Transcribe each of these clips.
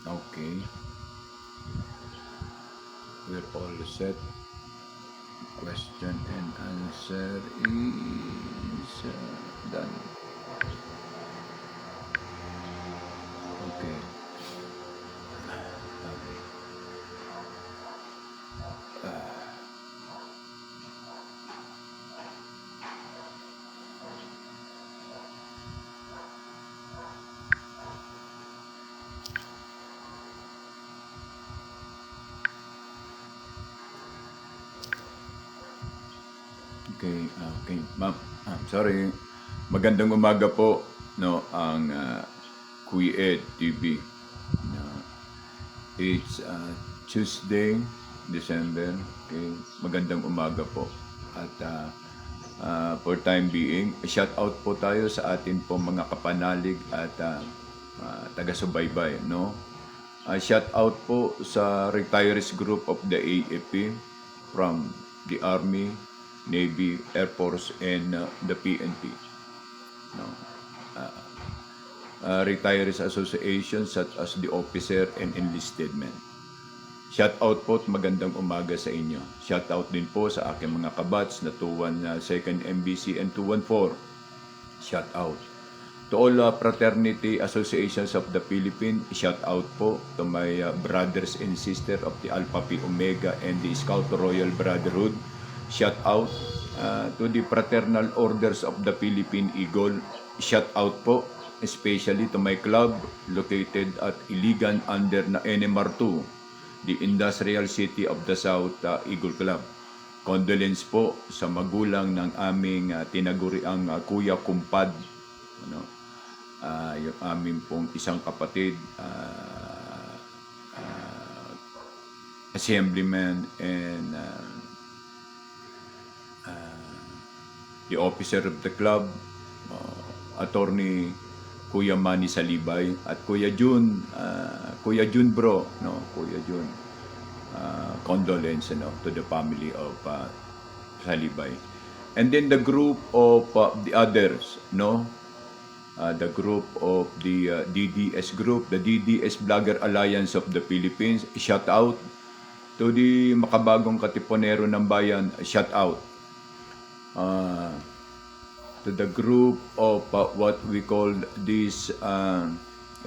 Okay, we're all set. Question and answer is done. Okay. Okay. Okay. Okay. Ma'am, sorry. Magandang umaga po, no, ang Kuya Ed TV. No, it's Tuesday, December. Okay. Magandang umaga po. At for time being, shout out po tayo sa atin po mga kapanalig at taga-subaybay, no? Shout out po sa retirees group of the AFP from the Army, Navy, Air Force, and the PNP. No? Retirees associations such as the officer and enlisted men. Shout out po at magandang umaga sa inyo. Shout out din po sa aking mga kabats na 212nd MBC and 214. Shout out to all fraternity associations of the Philippines. Shout out po to my brothers and sisters of the Alpha Phi Omega and the Scout Royal Brotherhood. Shout out to the fraternal orders of the Philippine Eagle. Shout out po especially to my club located at Iligan under na NMR2, the Industrial City of the South Eagle Club. Condolence po sa magulang ng aming tinaguriang Kuya Kumpad, ano, yung aming pong isang kapatid, assemblyman and the officer of the club, attorney Kuya Manny Salibay at Kuya Jun bro, no, Kuya Jun. Condolence, no, to the family of Salibay. And then the group of the others, no, the group of the DDS group, the DDS Vlogger Alliance of the Philippines. Shout out to the makabagong katipunero ng bayan. Shout out to the group of what we call these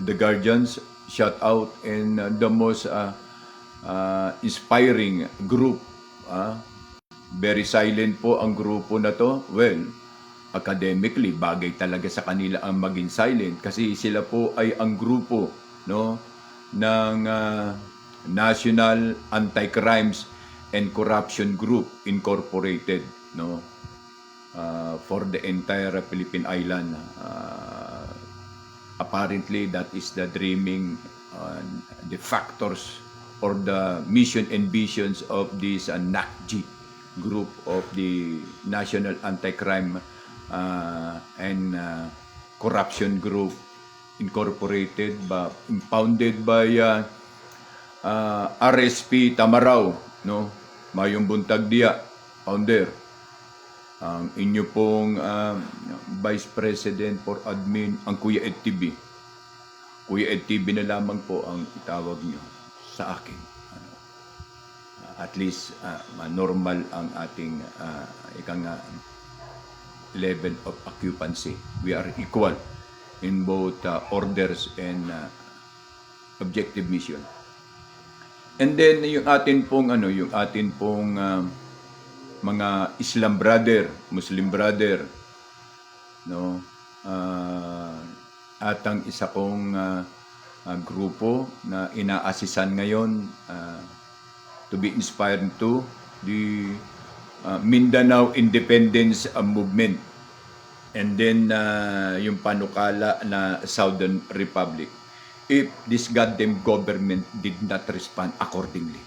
the guardians. Shout out in the most inspiring group. Very silent po ang grupo na to. Well, academically, bagay talaga sa kanila ang maging silent kasi sila po ay ang grupo, no, ng National Anti-Crimes and Corruption Group Incorporated, no, for the entire Philippine Island. Apparently, that is the dreaming, the factors or the mission and visions of this NACG group of the National Anti-Crime and Corruption Group Incorporated, founded by RSP Tamaraw, no, Mayong Buntag Dia, founder. Ang inyo pong Vice President for Admin, ang Kuya Ed TV. Kuya Ed TV na lamang po ang itawag nyo sa akin. At least normal ang ating level of occupancy. We are equal in both orders and objective mission. And then yung atin pong mga Islam brother, Muslim brother, no, at ang isa kong grupo na inaasisan ngayon to be inspired to the Mindanao Independence Movement, and then yung panukala na Southern Republic, if this goddamn government did not respond accordingly,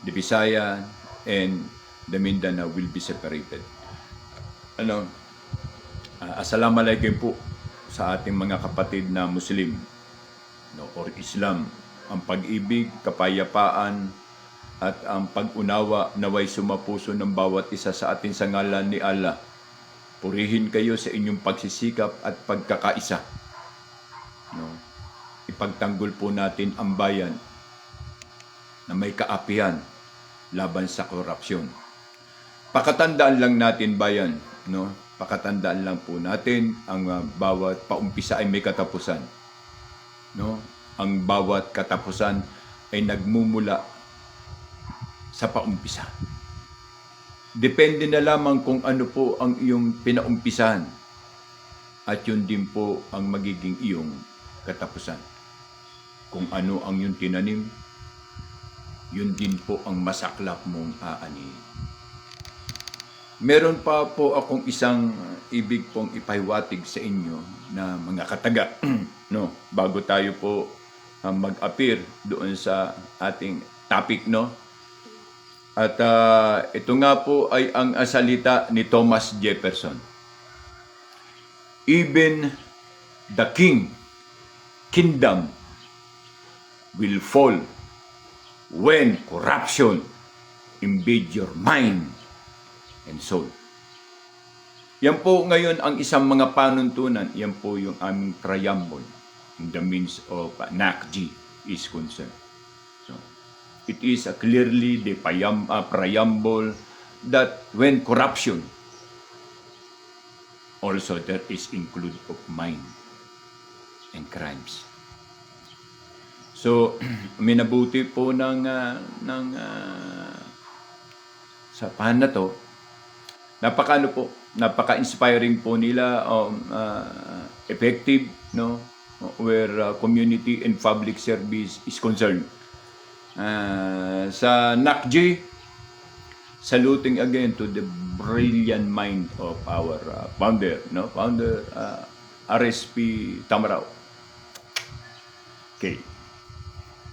the Visaya and the Mindanao will be separated. Assalamualaikum po sa ating mga kapatid na Muslim, no, or Islam. Ang pag-ibig, kapayapaan, at ang pag-unawa naway sumapuso ng bawat isa sa atin sa ngalan ni Allah. Purihin kayo sa inyong pagsisikap at pagkakaisa. No? If ipagtanggol po natin ang bayan na may kaapihan laban sa korupsyon. Pakatandaan lang natin bayan, no? Pakatandaan lang po natin ang bawat paumpisa ay may katapusan. No? Ang bawat katapusan ay nagmumula sa paumpisa. Depende na lamang kung ano po ang iyong pinaumpisahan at yun din po ang magiging iyong katapusan. Kung ano ang iyong tinanim, yun din po ang masaklap mong aanihin. Meron pa po akong isang ibig pong ipahiwatig sa inyo na mga kataga, no, bago tayo po mag-appear doon sa ating topic, no. At ito nga po ay ang salita ni Thomas Jefferson. Even the kingdom will fall when corruption invade your mind and soul. Yan po ngayon ang isang mga panuntunan. Yan po yung aming preamble in the means of NACG is concerned. So, it is clearly the preamble that when corruption, also there is include of mind and crimes. So, minabuti po sa pahan na to, napaka-inspiring po nila, effective, no, where community and public service is concerned. Sa NACG, saluting again to the brilliant mind of our founder, RSP Tamaraw. Okay,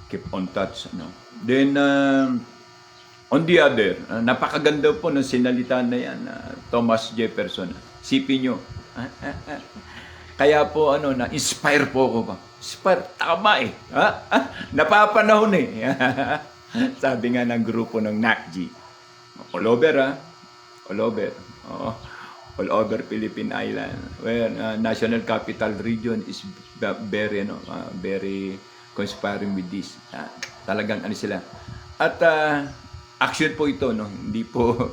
keep on touch, no. Then on the other, napakaganda po ng sinalita na yan, Thomas Jefferson. Sipin nyo. Kaya po, na-inspire po ako ba? Inspire, tama eh. Napapanahon eh. Sabi nga ng grupo ng NACG. All over, all over. All over Philippine Island. Where National Capital Region is very, very conspiring with this. Talagang sila. At, action po ito, no? Hindi po,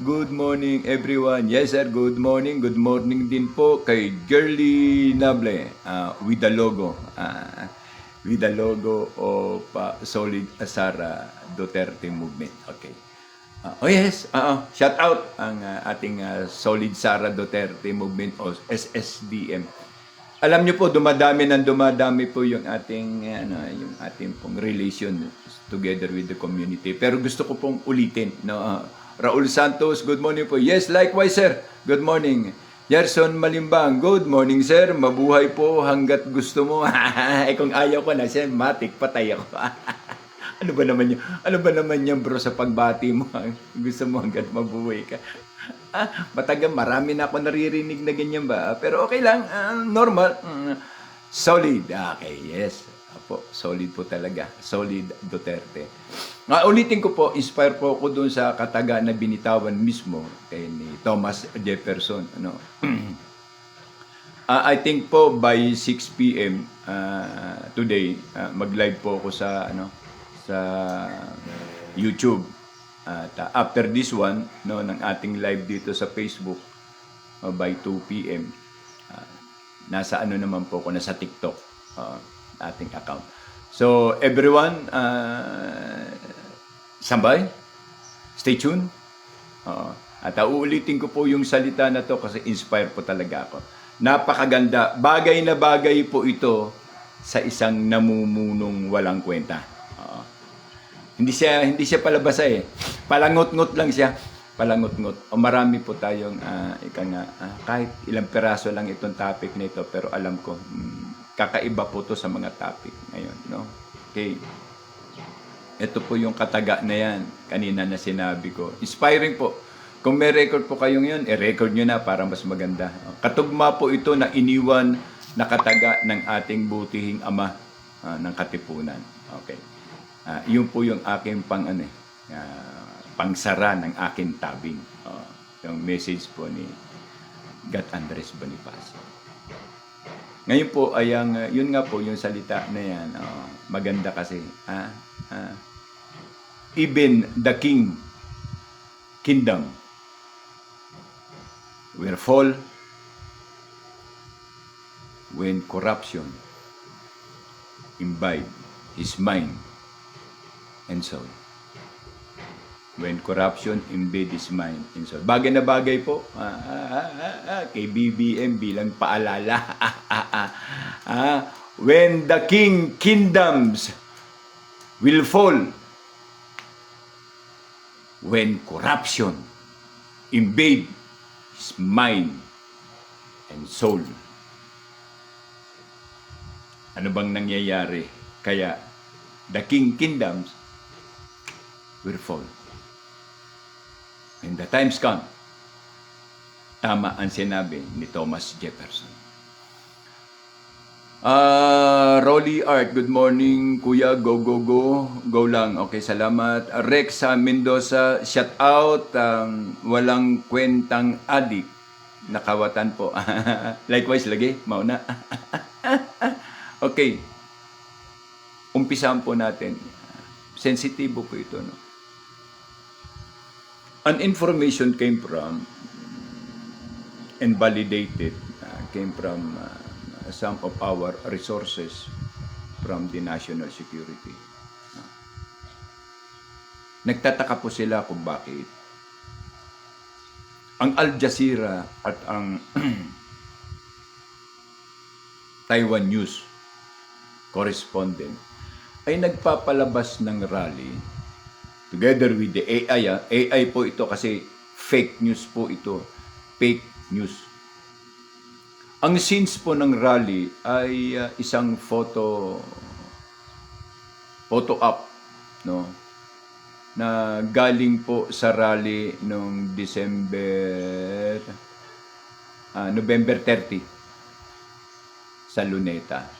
good morning everyone. Yes sir, good morning. Good morning din po kay Girly Nable with the logo. With the logo of Solid Sara Duterte Movement. Okay. Oh yes, shout out ang ating Solid Sara Duterte Movement o SSDM. Alam niyo po, dumadami po yung ating yung ating pong relation together with the community. Pero gusto ko pong ulitin, no. Raul Santos, good morning po. Yes, likewise sir. Good morning. Yerson Malimbang, good morning sir. Mabuhay po hanggat gusto mo. Kung ayaw ko na, sir, matik patay ako. Ano ba naman yan bro sa pagbati mo? Gusto mo hanggat mabuhay ka. Matagal, marami na ako naririnig na ganyan ba? Pero okay lang, normal. Solid. Okay, yes. Apo, solid po talaga. Solid Duterte. Ulitin ko po, inspire po ako dun sa kataga na binitawan mismo kay ni Thomas Jefferson. I think po by 6 p.m. Today, mag-live po ako sa sa YouTube. At after this one, ng ating live dito sa Facebook by 2 p.m. Nasa naman po ako, nasa TikTok ating account. So everyone, sambay, stay tuned. At uulitin ko po yung salita na to kasi inspire po talaga ako. Napakaganda. Bagay na bagay po ito sa isang namumunong walang kwenta. Hindi siya palabasa eh. Palangot-ngot lang siya. Palangot-ngot. O marami po tayong kahit ilang peraso lang itong topic na ito, pero alam ko kakaiba po to sa mga topic ngayon, no? Okay. Ito po yung kataga na yan kanina na sinabi ko. Inspiring po. Kung may record po kayong yun, i-record nyo na para mas maganda. Katugma po ito na iniwan na kataga ng ating butihing ama ng Katipunan. Okay. Yun po yung aking pangsara ng aking tabing. Yung message po ni God Andres Bonifacio. Ngayon po ay yun nga po, yung salita na yan, maganda kasi. Even the kingdom will fall when corruption imbibe his mind and soul. When corruption invade his mind and soul. Bagay na bagay po kay BBM bilang paalala. When the kingdoms will fall, when corruption invade his mind and soul. Ano bang nangyayari? Kaya the kingdoms will fall. When the times come, tama ang sinabi ni Thomas Jefferson. Rolly Art, good morning, kuya. Go, go, go. Go lang. Okay, salamat. Rex Mendoza, shout out. Walang kwentang adik. Nakawatan po. Likewise, lagi. Mauna. Okay. Umpisahan po natin. Sensitibo po ito, no? An information came from and validated came from some of our resources from the national security. Nagtataka po sila kung bakit ang Al Jazeera at ang Taiwan News correspondent ay nagpapalabas ng rally together with the AI. AI po ito kasi fake news po ito. Fake news. Ang scenes po ng rally ay isang photo op, no? Na galing po sa rally noong November 30 sa Luneta.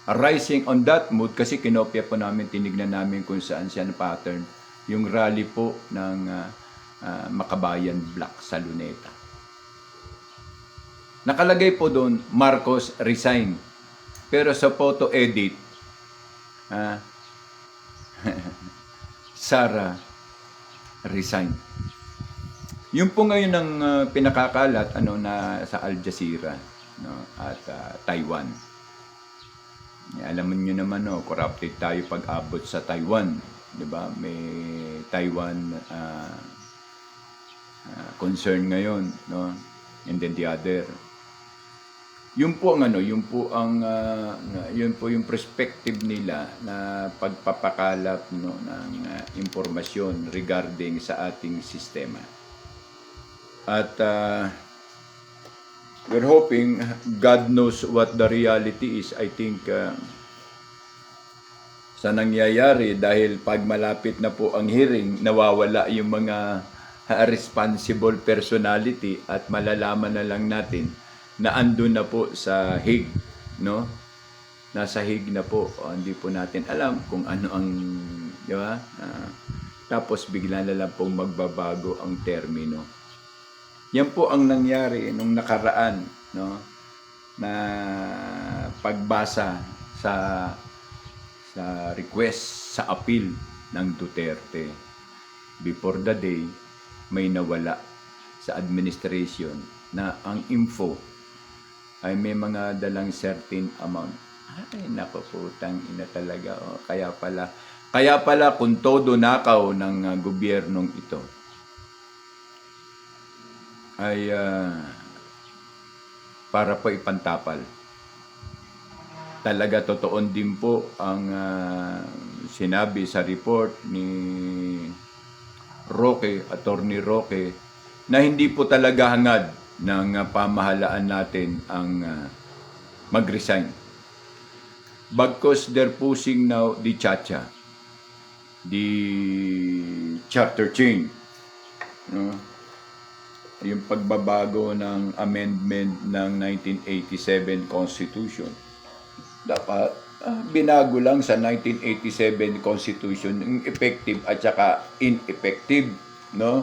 Arising on that mood, kasi kinopya po namin, tinignan namin kung saan siya na pattern, yung rally po ng Makabayan Black sa Luneta. Nakalagay po doon, Marcos resign. Pero sa photo edit, Sara resign. Yung po ngayon ang pinakakalat na sa Al Jazeera, no, at Taiwan. Alam niyo naman, no, corrupted tayo pag abot sa Taiwan, 'di ba? May Taiwan concern ngayon, no? And then the other. Yun po yung perspective nila na pagpapakalap, no, ng impormasyon regarding sa ating sistema. At we're hoping God knows what the reality is. I think sa nangyayari, dahil pag malapit na po ang hearing, nawawala yung mga responsible personality at malalaman na lang natin na andun na po sa Hague, no? Nasa Hague na po. Hindi po natin alam kung ano ang, di ba? Tapos bigla na lang pong magbabago ang termino. Yan po ang nangyari nung nakaraan, no? Na pagbasa sa request sa appeal ng Duterte. Before the day, may nawala sa administration na ang info ay may mga dalang certain amount. Ay, napaputang ina talaga. Oh. Kaya pala kung todo nakaw ng gobyernong ito ay para po ipantapal. Talaga totoo din po ang sinabi sa report ni Attorney Roque, na hindi po talaga hangad ng pamahalaan natin ang mag-resign. Because they're pushing now the Chacha, the charter change, no? Yung pagbabago ng amendment ng 1987 Constitution. Dapat binago lang sa 1987 Constitution yung effective at saka ineffective, no?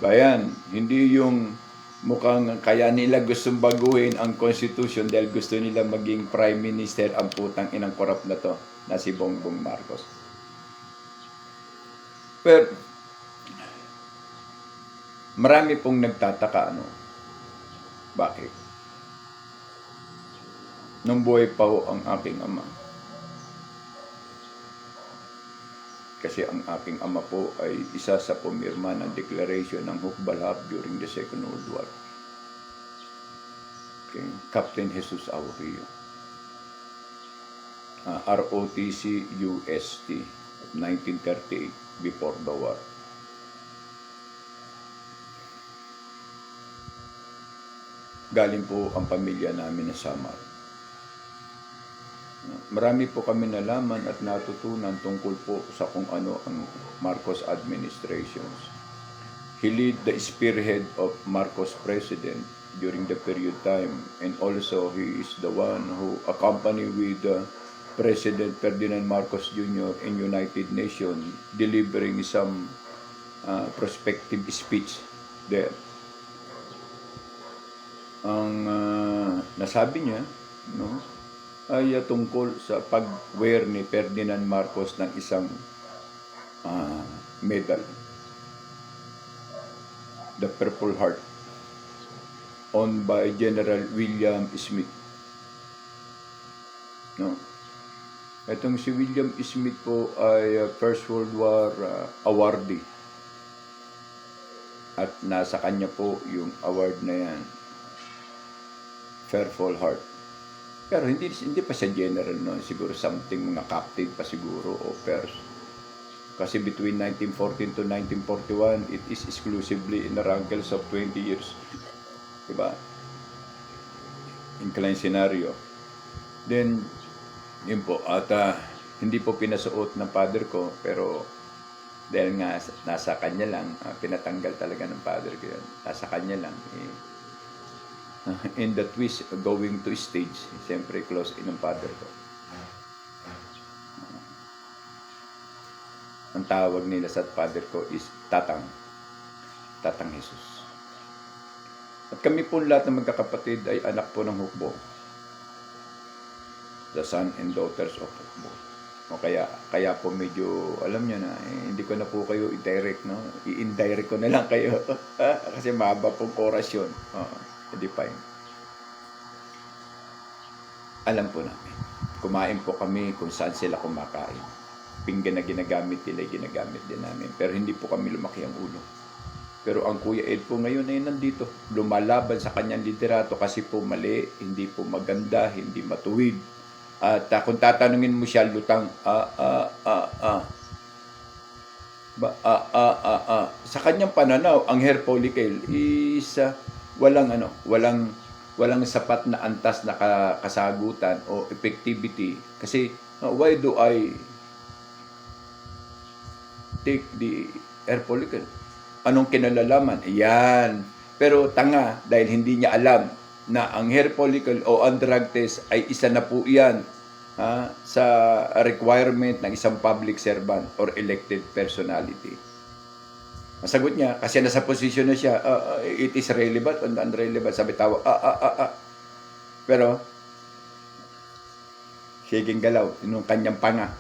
Bayan, hindi yung mukhang kaya nila gustong baguhin ang Constitution dahil gusto nila maging Prime Minister ang putang inang korap na to, na si Bongbong Marcos. Pero, marami pong nagtataka, ano? Bakit? Nung buhay pa ho ang aking ama. Kasi ang aking ama po ay isa sa pumirma ng declaration ng Hukbalhap during the Second World War. Okay. Captain Jesus Aurelio. ROTC UST of 1938 before the war. Galing po ang pamilya namin na Samar. Marami po kami nalaman at natutunan tungkol po sa kung ano ang Marcos administrations. He led the spearhead of Marcos president during the period time, and also he is the one who accompanied with President Ferdinand Marcos Jr. in United Nations delivering some prospective speech there. Ang nasabi niya, no, ay tungkol sa pag-wear ni Ferdinand Marcos ng isang medal, the Purple Heart, owned by General William Smith. No? Itong si William Smith po ay First World War awardee. At nasa kanya po yung award na yan, Purple Heart. Pero hindi pa siya general, no? Siguro something mga captain pa siguro o first. Kasi between 1914 to 1941, it is exclusively in the rankles of 20 years. Diba? Incline scenario. Then, yun po. At hindi po pinasuot ng father ko, pero dahil nga nasa kanya lang, pinatanggal talaga ng father ko yun. Nasa kanya lang. In the twist going to stage, siyempre close in ang father ko. Ang tawag nila sa father ko is Tatang Jesus. At kami po lahat ng magkakapatid ay anak po ng Hukbo, the son and daughters of Hukbo. O kaya po medyo alam niyo na, hindi ko na po kayo i-direct, no? I-indirect ko na lang kayo kasi mahaba pong orasyon. Hindi pa yun. Alam po namin. Kumain po kami kung saan sila kumakain. Pinggan na ginagamit nila, ginagamit din namin. Pero hindi po kami lumaki ang ulo. Pero ang Kuya Ed po ngayon ay nandito. Lumalaban sa kanyang liderato kasi po mali, hindi po maganda, hindi matuwid. At kung tatanungin mo siya, lutang, sa kanyang pananaw, ang hair follicle is walang sapat na antas na kasagutan o effectivity. Kasi, why do I take the hair follicle? Anong kinalalaman? Yan. Pero tanga, dahil hindi niya alam na ang hair follicle o ang drug test ay isa na po yan sa requirement ng isang public servant or elected personality. Masagot niya, kasi nasa posisyon na siya, it is relevant and unrelevant. Sabi tawa, Pero, siging galaw, yung kanyang panga.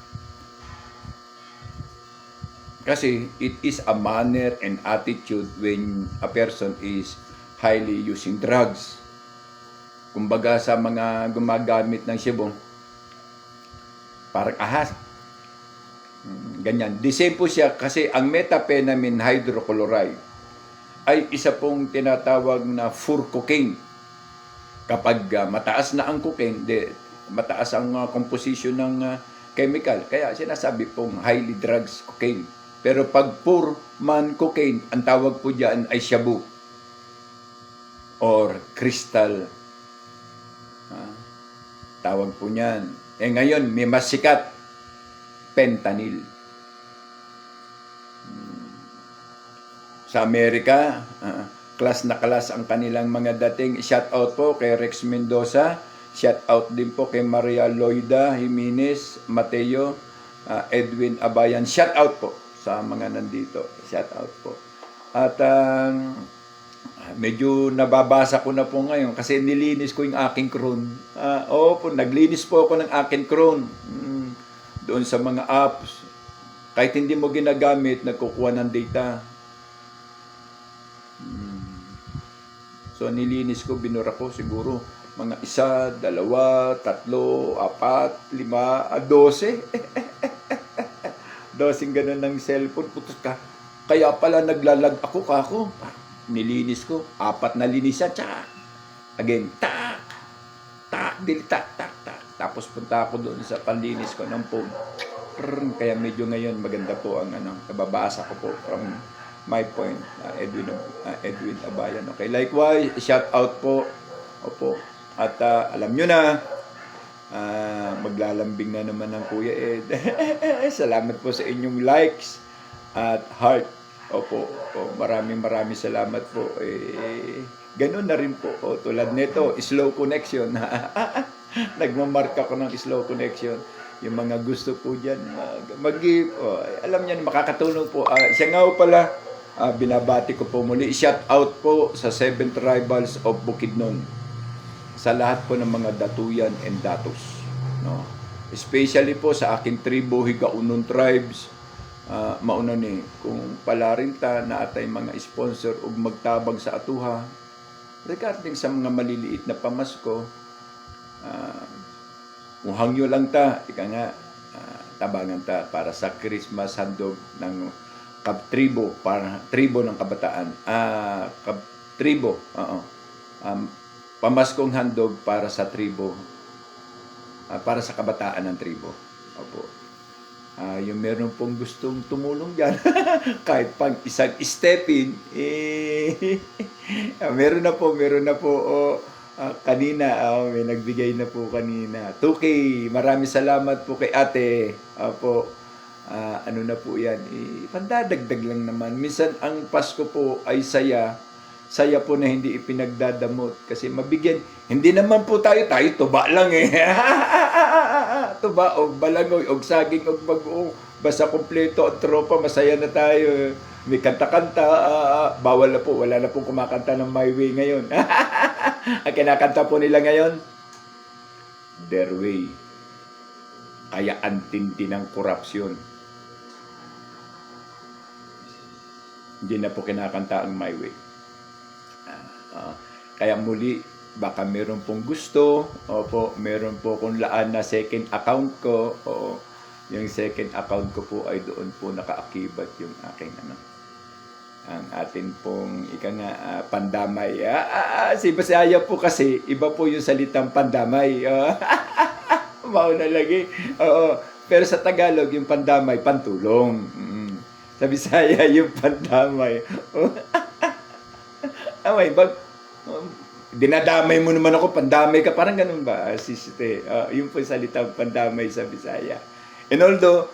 Kasi, it is a manner and attitude when a person is highly using drugs. Kumbaga sa mga gumagamit ng sibong, parang ahas. Ganyan. The same po siya kasi ang methamphetamine hydrochloride ay isa pong tinatawag na for cocaine. Kapag mataas na ang cocaine, mataas ang composition ng chemical. Kaya sinasabi pong highly drugs cocaine. Pero pag pure man cocaine, ang tawag po dyan ay shabu or crystal. Tawag po niyan. Ngayon, may mas sikat, fentanyl. Sa Amerika, class na class ang kanilang mga dating. Shout out po kay Rex Mendoza. Shout out din po kay Maria Loida Jimenez, Mateo, Edwin Abayan. Shout out po sa mga nandito. Shout out po. At medyo nababasa ko na po ngayon kasi nilinis ko yung aking Chrome. Po, naglinis po ako ng aking Chrome. Doon sa mga apps. Kahit hindi mo ginagamit, nagkukuha ng data. So, nilinis ko, binura ko siguro mga 1, 2, 3, 4, 5, 12. 12 ganun ng cellphone. Putos ka. Kaya pala naglalag ako. Nilinis ko. 4 na linisan. Tsaka. Again. Tak. Tak. Tapos punta ako doon sa panlinis ko ng phone. Kaya medyo ngayon maganda po ang nababasa ko po from my point, Edwin Abayan. Okay, likewise, shout out po. Opo. At alam nyo na, maglalambing na naman ng Kuya Ed. Salamat po sa inyong likes at heart. Opo. Maraming salamat po. Ganun na rin po. Tulad nito, slow connection. Nagmamark ako ng slow connection. Yung mga gusto po dyan, mag-give. Alam niyan, makakatulong po. Siya nga pala, binabati ko po muli. Shout out po sa 7 tribals of Bukidnon. Sa lahat po ng mga datuyan and datos. No? Especially po sa aking tribo, Higaunon tribes. Mauna ni, kung pala rin ta na atay mga sponsor o magtabang sa atuha, regarding sa mga maliliit na pamasko, muhangyo lang ta, ika nga, tabangan ta para sa Christmas handog ng tribo, para tribo ng kabataan. Pamaskong handog para sa tribo, para sa kabataan ng tribo. Opo. Yung meron pong gustong tumulong dyan, kahit pang isang step-in, meron na po, kanina, may nagbigay na po kanina. 2K, maraming salamat po kay ate. Ano na po yan, pandadagdag lang naman. Minsan, ang Pasko po ay saya po na hindi ipinagdadamot. Kasi mabigyan, hindi naman po tayo tuba lang tuba, o balangoy, o saging, o bagoong. Basta kompleto ang tropa, masaya na tayo. May kanta-kanta, bawal na po, wala na po kumakanta ng My Way ngayon. Ang kinakanta po nila ngayon, Their Way. Kaya antindi ng korupsyon. Hindi na po kinakanta ang My Way. Kaya muli, baka meron pong gusto, meron po kung laan na second account ko, yung second account ko po ay doon po nakaakibat yung aking ang atin pong pandamay. Si Basaya po kasi, iba po yung salitang pandamay. Mauna lagi. Pero sa Tagalog, yung pandamay, pantulong. Sa Bisaya, yung pandamay. Dinadamay mo naman ako, pandamay ka. Parang ganun ba? Yung po yung salitang pandamay sa Bisaya. And although,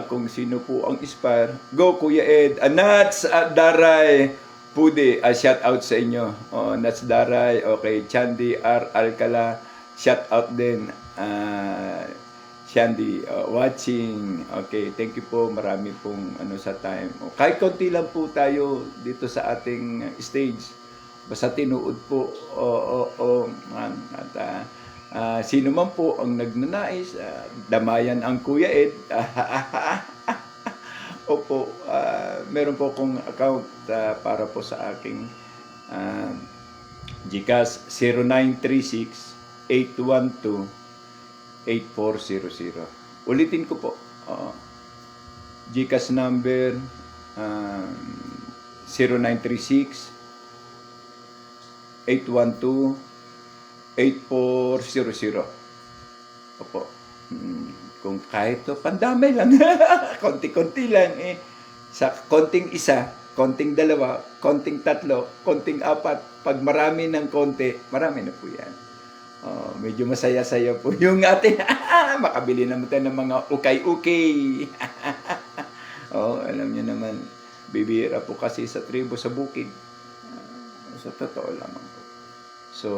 kung sino po ang inspire, go Kuya Ed, Nats Daray Pude, shout out sa inyo. Nats Daray, okay, Chandy R. Alcala, shout out din. Chandy, watching. Okay, thank you po, marami pong sa time. Kahit konti lang po tayo dito sa ating stage. Basta tinuod po. Sino man po ang nagnanais, damayan ang Kuya Ed. Opo, meron po akong account para po sa aking GCash 0936-812-8400. Ulitin ko po. GCash number 0936-812-8400. Opo. Kung kahit pandamay lang, konti-konti lang sa konting isa, konting dalawa, konting tatlo, konting apat, pag marami ng konti, marami na po yan. Medyo masaya-saya po yung atin. Makabili naman tayo ng mga ukay-ukay. Alam niyo naman, bibira po kasi sa tribo sa bukid. Sa totoo lamang po. So,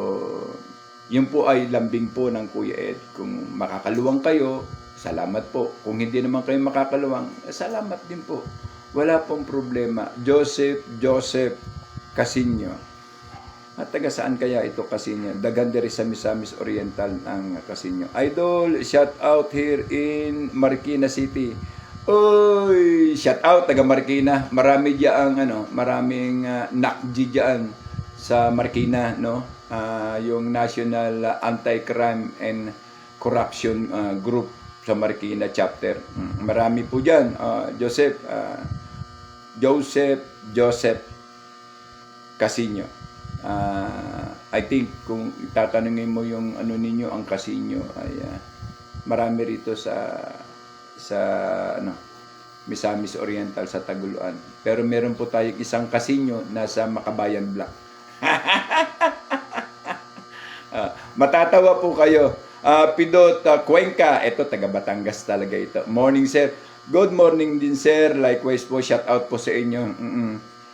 yun po ay lambing po ng Kuya Ed. Kung makakaluwang kayo, salamat po. Kung hindi naman kayo makakaluwang, salamat din po. Wala pong problema. Joseph Casinyo. At taga saan kaya ito Kasinyo? Dagan diri sa Misamis Oriental ang Kasinyo. Idol, shout out here in Marikina City. Oy, shout out taga Marikina. Marami diyan maraming nakji diyan sa Marikina, no? Yung National Anti-Crime and Corruption Group sa Marikina chapter. Marami po diyan. Joseph Kasinyo. I think kung tatanungin mo yung ninyo ang Kasinyo ay marami rito sa Misamis Oriental sa Taguluan. Pero meron po tayong isang Kasinyo nasa Makabayan Block. Matatawa po kayo. Pidot Cuenca, ito taga Batangas talaga ito. Morning sir. Good morning din sir. Likewise po, shout out po sa inyo.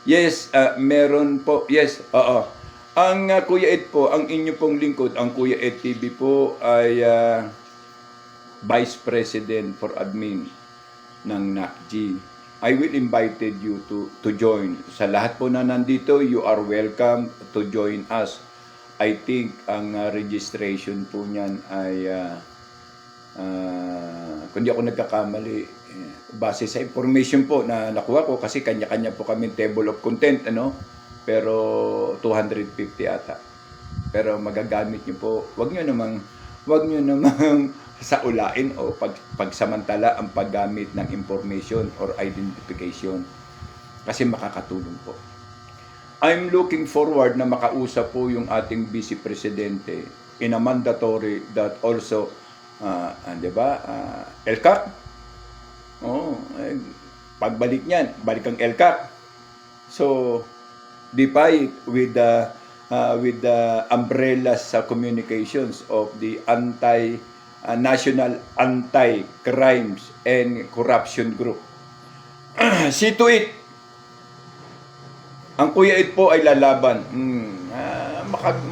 Yes, meron po. Yes, oo. Ang Kuya Ed po, ang inyo pong lingkod, ang Kuya Ed TV po ay Vice President for Admin ng NACG. I will invited you to join. Sa lahat po na nandito, you are welcome to join us. I think ang registration po niyan ay kung di ako nagkakamali, base sa information po na nakuha ko, kasi kanya-kanya po kami table of content, pero 250 ata. Pero magagamit niyo po, wag niyo namang saulain o pagsamantala ang paggamit ng information or identification, kasi makakatulong po. I'm looking forward na makausap po yung ating Vice Presidente in a mandatory that also LCAC. Pagbalik niyan, balik ang LCAC. So despite with the umbrellas sa communications of the National Anti-Crimes and Corruption Group. See to it. Ang Kuya Ed po ay lalaban.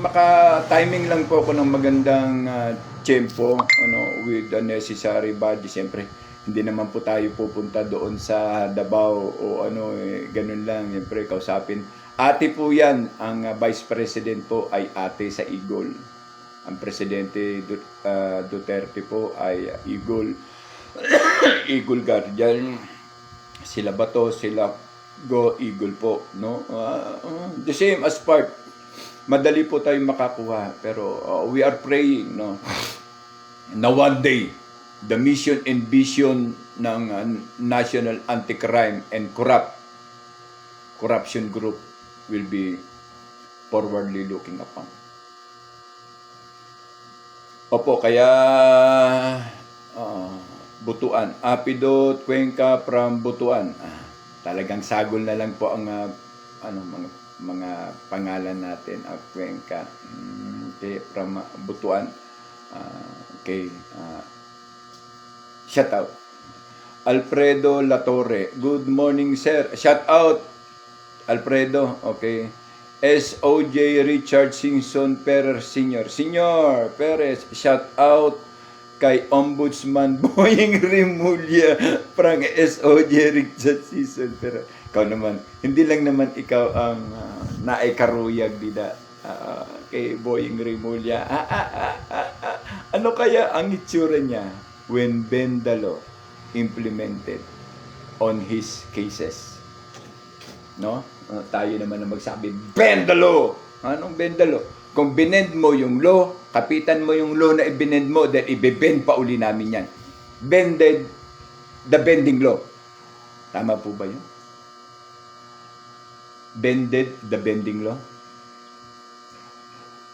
Maka-timing lang po ako ng magandang tempo, with the necessary body. Siyempre, hindi naman po tayo pupunta doon sa Davao o ganun lang. Siyempre, kausapin. Ate po yan, ang Vice President po ay ate sa Eagle. Ang Presidente Duterte po ay Eagle. Eagle Guardian. Sila Bato, sila Go Eagle po, the same as part. Madali po tayong makakuha, pero we are praying, na one day the mission and vision ng National Anti-Crime and Corruption Group will be forwardly looking upon. Opo, kaya Butuan, Apidot Cuenca from Butuan. Talagang sagol na lang po ang mga pangalan natin. Cuenca, okay, from Butuan. Okay, shout out Alfredo Latorre, good morning sir. Shout out Alfredo. Okay, SOJ Richard Simpson Perez Sr. Perez, shout out kay Ombudsman Boying Rimulya from SOJ Richard Simpson. Pero ikaw naman, hindi lang naman ikaw ang naikaruyag dida kay Boying Rimulya. Ano kaya ang itsura niya when Bendalo implemented on his cases? Tayo naman ang magsabi, Bendalo! Anong Bendalo? Kung binend mo yung law, kapitan mo yung law na ibinend mo, then ibibend pa uli namin yan. Bended the bending law. Tama po ba yun? Bended the bending law?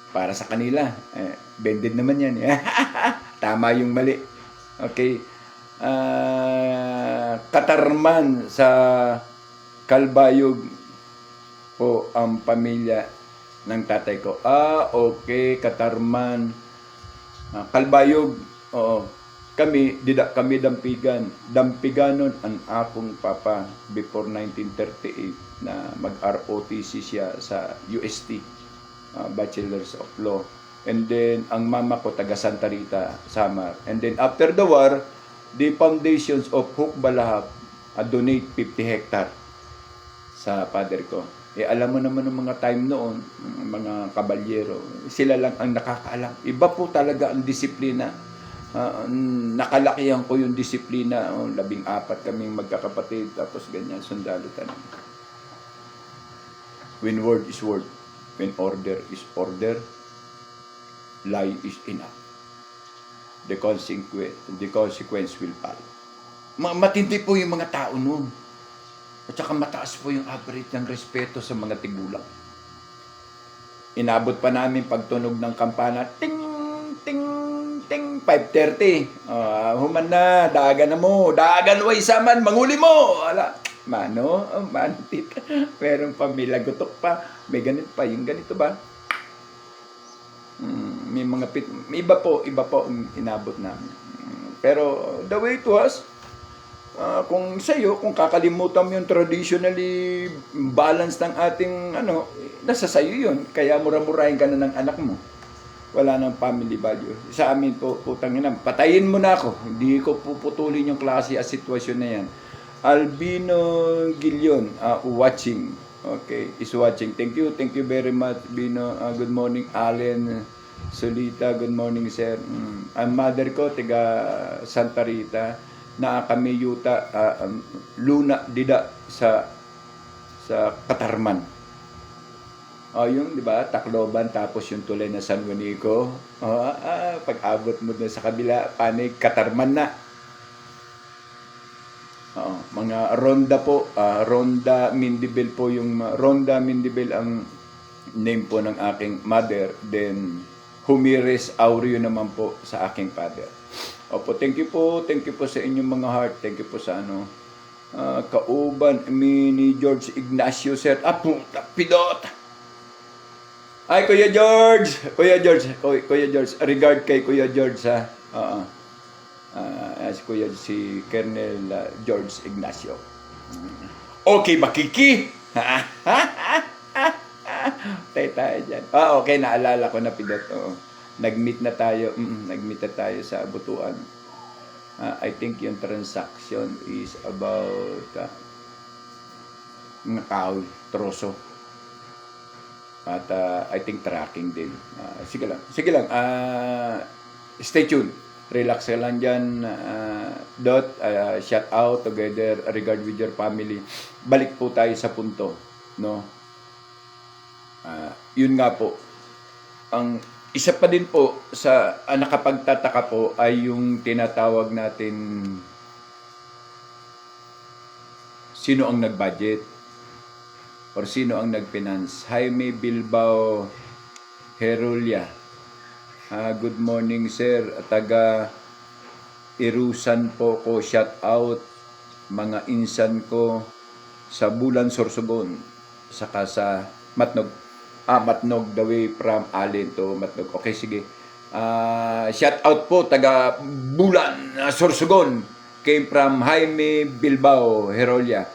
Para sa kanila, bended naman yan. Tama yung mali. Okay. Katarman sa Kalbayog po ang pamilya ng tatay ko. Okay, Katarman. Kalbayog. Oo. Kami dampigan. Dampiganon ang akong papa before 1938 na mag-ROTC siya sa UST, Bachelors of Law. And then, ang mama ko taga Santa Rita, Samar. And then, after the war, the foundations of Hukbalahap donate 50 hectare sa father ko. Alam mo naman ng mga time noon, mga kabalyero, sila lang ang nakakaalam. Iba po talaga ang disiplina. Nakalakihan ko yung disiplina. 14 kaming magkakapatid, tapos ganyan, sundalo tanan. When word is word, when order is order, lie is enough. The consequence will follow. Matindi po yung mga tao noon. At saka mataas po yung average ng respeto sa mga tigulang. Inabot pa namin pagtunog ng kampana, ting, ting, ting, 5:30. Human na, dagan na mo, dagan way saman, manguli mo. Ala, mano, mantit. Merong pamilya, gutok pa. May ganito pa, yung ganito ba? May mga iba po ang inabot namin. Pero the way it was, kung sa'yo, kung kakalimutan mo yung traditionally balance ng ating nasa sa'yo yun. Kaya mura-murahin ka na ng anak mo. Wala nang family value. Sa amin po, putang ina, patayin mo na ako. Hindi ko puputulin yung klase at sitwasyon na yan. Albino Gilion, watching. Okay, is watching. Thank you very much, Bino. Good morning, Allen Solita. Good morning, sir. Ang mother ko, tiga Santa Rita, na kami yuta, Luna Dida sa Katarman. Yung, di ba, Tacloban, tapos yung tulay na San Juanico. Pag-abot mo dun sa kabila, panig, Katarman na. Mga Ronda po, Ronda Mindibel po yung Ronda Mindibel ang name po ng aking mother, then Humires Aureo naman po sa aking father. Opo, thank you po sa inyong mga heart, thank you po sa kauban ni George Ignacio sir. Puta, pidot. Ay, Kuya George, regard kay Kuya George ha. Si Colonel George Ignacio. Okay, makiki. Tayo dyan. Okay, naalala ko na pidot. Nag-meet na tayo sa Butuan. I think yung transaction is about mga kahoy, troso. At I think tracking din. Sige lang. Stay tuned. Relax ka lang dyan. Shout out together, regard with your family. Balik po tayo sa punto. No? Yun nga po. Ang isa pa din po sa nakapagtataka po ay yung tinatawag natin sino ang nag-budget or sino ang nag-finance. Jaime Bilbao Herulia. Good morning sir, taga Irusan po ko, shout out mga insan ko sa Bulan Sorsogon saka sa Matnog. Matnog the way from Allen to Matnog. Okay, sige. Shout out po taga Bulan Sorsogon, came from Jaime Bilbao Herolia.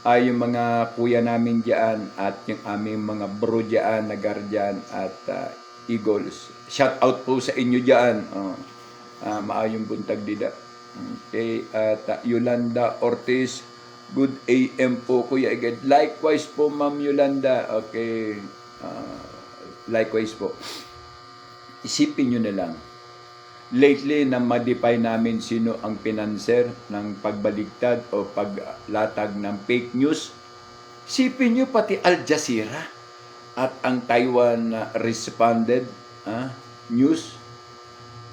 Yung mga kuya namin diyan at yung aming mga bro diyan na guardian at Eagles. Shout out po sa inyo diyan. Maayong buntag dida. Okay, at Yolanda Ortiz, good AM po Kuya Eged. Likewise po Ma'am Yolanda. Okay. Likewise po. Isipin nyo na lang. Lately, na ma-define namin sino ang pinanser ng pagbaligtad o paglatag ng fake news. Isipin nyo pati Al Jazeera at ang Taiwan responded news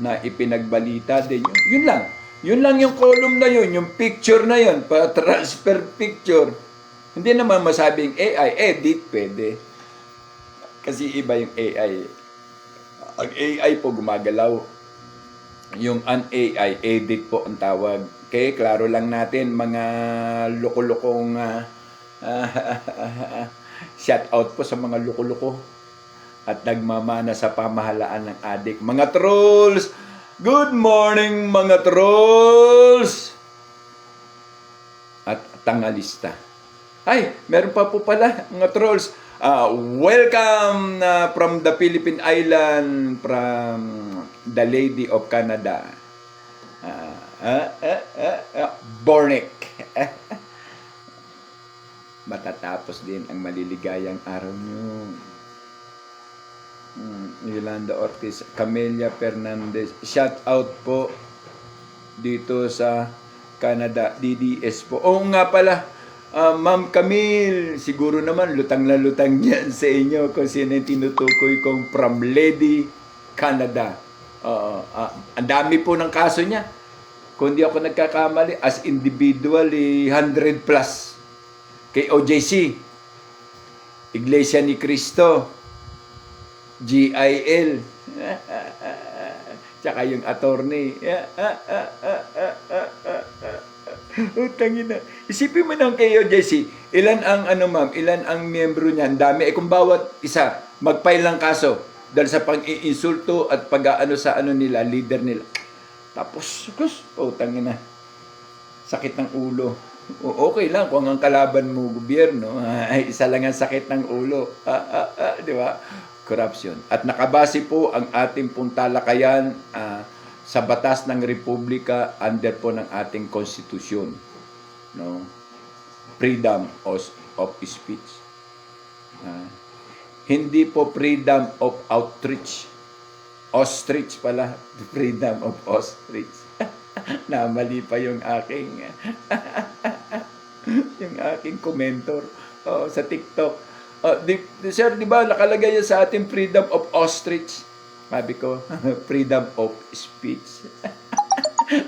na ipinagbalita din yun lang. Yun lang yung column na yun, yung picture na yun, pa-transfer picture. Hindi naman masabing AI, edit, pwede. Kasi iba yung AI. Ang AI po gumagalaw. Yung un-AI, edit po ang tawag. Okay, klaro lang natin, mga loko-lokong shout out po sa mga loko-loko at nagmamana sa pamahalaan ng adik. Mga trolls! Good morning mga trolls! At tangalista. Ay, meron pa po pala mga trolls. Welcome from the Philippine Island, from the Lady of Canada. Bornick. matatapos din ang maliligayang araw nyo. Yolanda Ortiz, Camelia Fernandez, shout out po dito sa Canada, DDS po. Oo nga pala, Ma'am Camille, siguro naman lutang na lutang yan sa inyo kung sino yung tinutukoy kong from Lady Canada. Ang dami po ng kaso niya. Kung di ako nagkakamali, as individual, 100 plus. Kay OJC, Iglesia ni Cristo, GIL, tsaka yung attorney. Utangin na. Isipin mo nang kayo, Jesse, ilan ang ma'am, ilan ang miyembro niyan? Dami. Kung bawat isa, mag-file ng kaso dahil sa pang-iinsulto at pag-aano sa nila, leader nila. Tapos, utangin na. Sakit ng ulo. Okay lang kung ang kalaban mo gobyerno, ay isa lang ang sakit ng ulo. Di ba? Corruption. At nakabase po ang ating pong talakayan sa batas ng Republika under po ng ating konstitusyon. No? Freedom of speech. Hindi po freedom of outreach. Ostrich pala. Freedom of ostrich. Namali pa yung aking yung aking commentor sa TikTok. Sir, di ba nakalagay yan sa ating freedom of ostrich? Sabi ko, freedom of speech.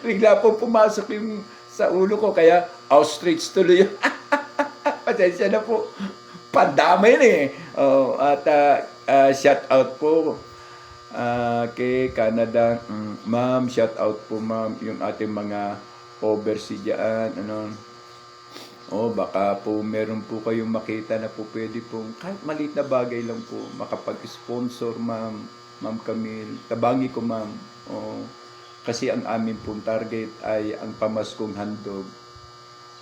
Bigla po pumasok yung sa ulo ko, kaya ostrich tuloy yun. Pasensya na po. Pandamay na eh. Shout out po kay Canada. Ma'am, shout out po ma'am. Yung ating mga overseas dyan. Baka po meron po kayong makita na po pwede pong kahit maliit na bagay lang po makapag-sponsor Ma'am Camille. Tabangi ko ma'am. Kasi ang amin pong target ay ang pamaskong handog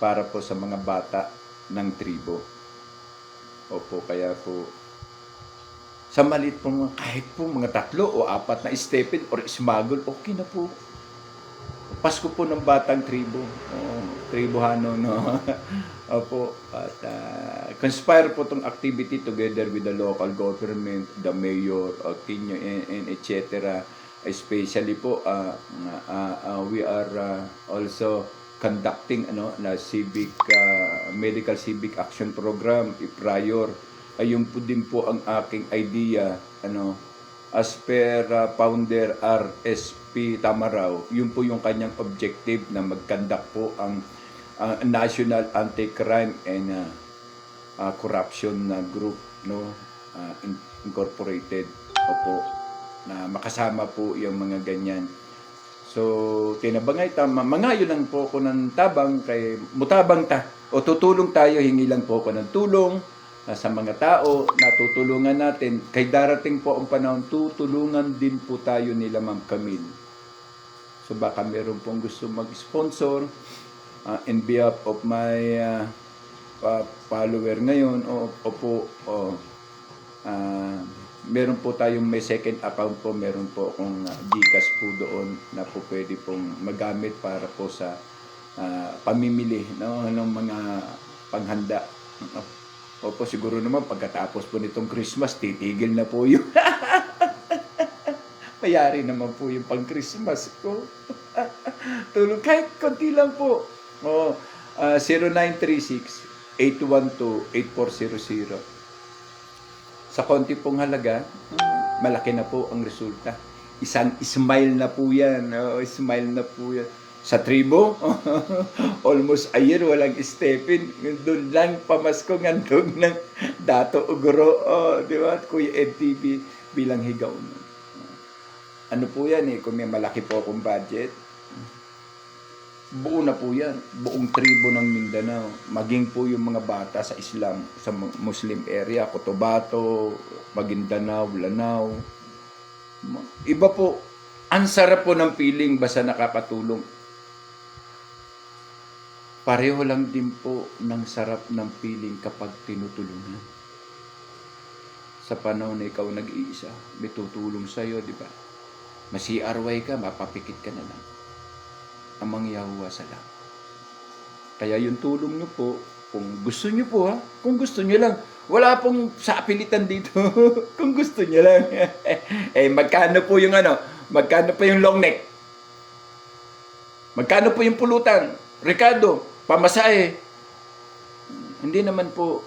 para po sa mga bata ng tribo. Opo, kaya po sa maliit po kahit po mga 3 o 4 na stepin or smuggle, okay na po. Pasko po ng batang tribo. Tribuhano, no? Opo. At conspire po itong activity together with the local government, the mayor, Tinyo, and etc. Especially po, we are also conducting na civic, medical civic action program, prior. Ayun po din po ang aking idea, as per founder RSP Tamaraw, yun po yung kanyang objective na mag-conduct po ang National Anti-Crime and Corruption Group, incorporated. Opo, na makasama po yung mga ganyan. So, tinabangay tama, mangayo lang po ko ng tabang kay mutabang ta o tutulong tayo, hingi lang po ko ng tulong sa mga tao na tutulungan natin. Kay darating po ang panahon, tutulungan din po tayo nila Ma'am Camille. So baka meron pong gusto mag-sponsor in behalf of my follower ngayon, meron po tayong may second account po, meron po akong GCash po doon na po pwede pong magamit para po sa pamimili ng mga panghanda. Opo, siguro naman pagkatapos po nitong Christmas, titigil na po yun. Mayari naman po yung pang-Christmas ko. Tulong, kahit konti lang po. 0936-812-8400. Sa konti pong halaga, malaki na po ang resulta. Isang smile na po yan. Smile na po yan. Sa tribo, almost a year walang stepin. Doon lang pamasko ngandog ng Dato Uguro. Di ba? Kuya EdTV bilang higaw. Ano po yan kung may malaki po akong budget, buo na po yan. Buong tribo ng Mindanao. Maging po yung mga bata sa Islam, sa Muslim area, Cotabato, Maguindanao, Lanao. Iba po. Ang sarap po ng feeling basta nakakatulong. Pareho lang din po ng sarap ng feeling kapag tinutulungan. Sa panahon na ikaw nag-iisa, may tutulong sa'yo, di ba? Masi-arway ka, mapapikit ka na lang. Amang Yahuwa salam. Kaya yung tulong nyo po, Kung gusto nyo po ha, kung gusto nyo lang. Wala pong sapilitan dito. Kung gusto nyo lang. Magkano po yung magkano po yung long neck? Magkano po yung pulutan? Ricardo, pamasahe. Hindi naman po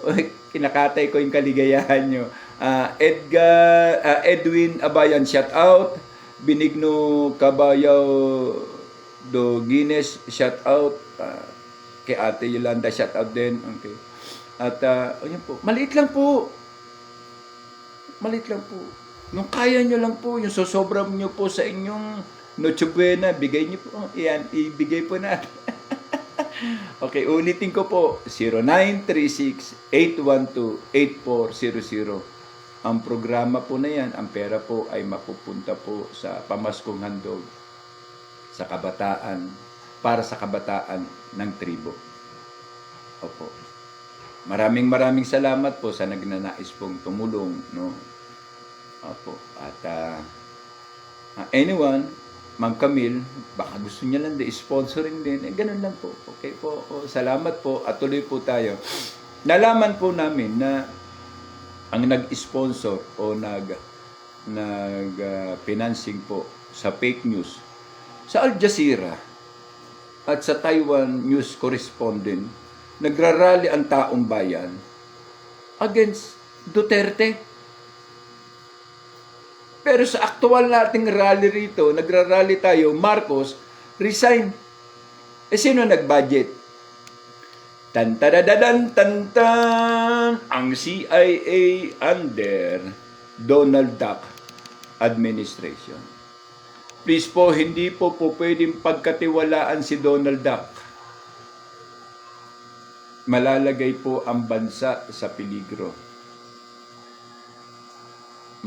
kinakatay ko yung kaligayahan nyo. Edwin Abayan, shout out. Benigno Cabayaw do Guinness, shout out. Kay Ate Yolanda, shout out din. Okay. At ayun po, maliit lang po. Maliit lang po. Yung kaya nyo lang po, yung sosobra nyo po sa inyong Noche Buena, bigay nyo po. Yan, ibigay po natin. Okay, ulitin ko po. 0936-812-8400. Ang programa po na yan, ang pera po ay mapupunta po sa pamaskong handog sa kabataan, para sa kabataan ng tribo. Opo. Maraming salamat po sa nagnanais pong tumulong, no? Opo. At anyone, Ma'am Camille, baka gusto niya lang sponsoring din. Ganun lang po. Okay po. Salamat po at tuloy po tayo. Nalaman po namin na ang nag-sponsor o financing po sa fake news sa Al Jazeera at sa Taiwan News Correspondent, nagrarally ang taong bayan against Duterte. Pero sa aktual nating rally rito, nagrarally tayo, Marcos, resign. Sino nag-budget? Tan-tadadadan, tan-tan, ang CIA under Donald Duck administration. Please po, hindi po pwedeng pagkatiwalaan si Donald Duck. Malalagay po ang bansa sa peligro.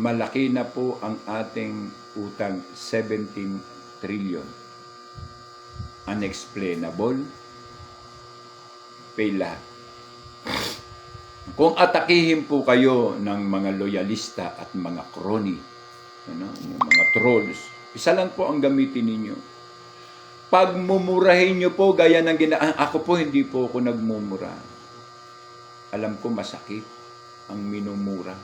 Malaki na po ang ating utang, 17 trillion. Unexplainable. Pay lahat. Kung atakihin po kayo ng mga loyalista at mga crony, yung mga trolls, isa lang po ang gamitin ninyo. Pagmumurahin nyo po, gaya ng ako po, hindi po ako nagmumura. Alam ko masakit ang minumura.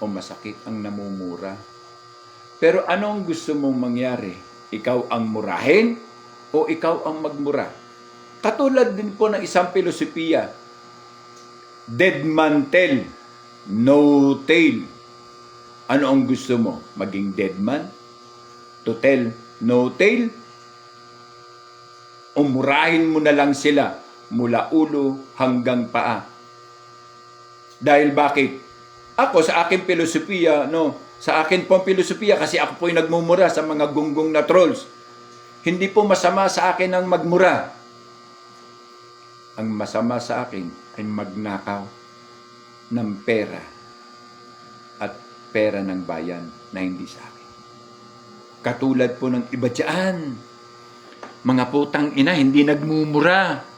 O masakit ang namumura. Pero anong gusto mong mangyari? Ikaw ang murahin o ikaw ang magmura? Katulad din po ng isang filosofiya, dead man tell, no tail. Ano ang gusto mo? Maging dead man? To tell no tail? Umurahin mo na lang sila mula ulo hanggang paa. Dahil bakit? Ako sa akin filosofiya, sa akin pong filosofiya, kasi ako po'y nagmumura sa mga gunggong na trolls. Hindi po masama sa akin ang magmura. Ang masama sa akin ay magnakaw ng pera at pera ng bayan na hindi sa akin. Katulad po ng iba dyan. Mga putang ina, hindi nagmumura.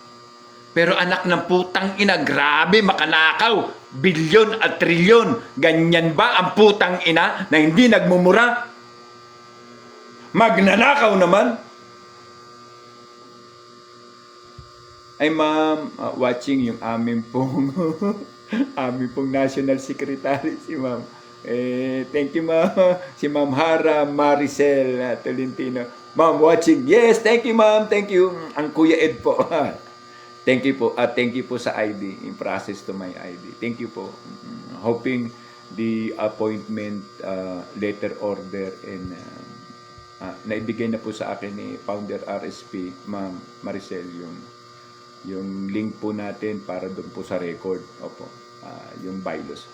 Pero anak ng putang ina, grabe makanakaw. Bilyon at trilyon. Ganyan ba ang putang ina na hindi nagmumura? Magnanakaw naman. Ay ma'am, watching yung aming pong National Secretary, si ma'am. Thank you ma'am. Si Ma'am Hara Maricel Tolentino. Ma'am, watching. Yes, thank you ma'am. Thank you. Ang Kuya Ed po. Thank you po. Thank you po sa ID. In process to my ID. Thank you po. Hoping the appointment letter order and naibigay na po sa akin ni Founder RSP, Ma'am Maricel, yung link po natin para doon po sa record. Opo. Yung bylaws.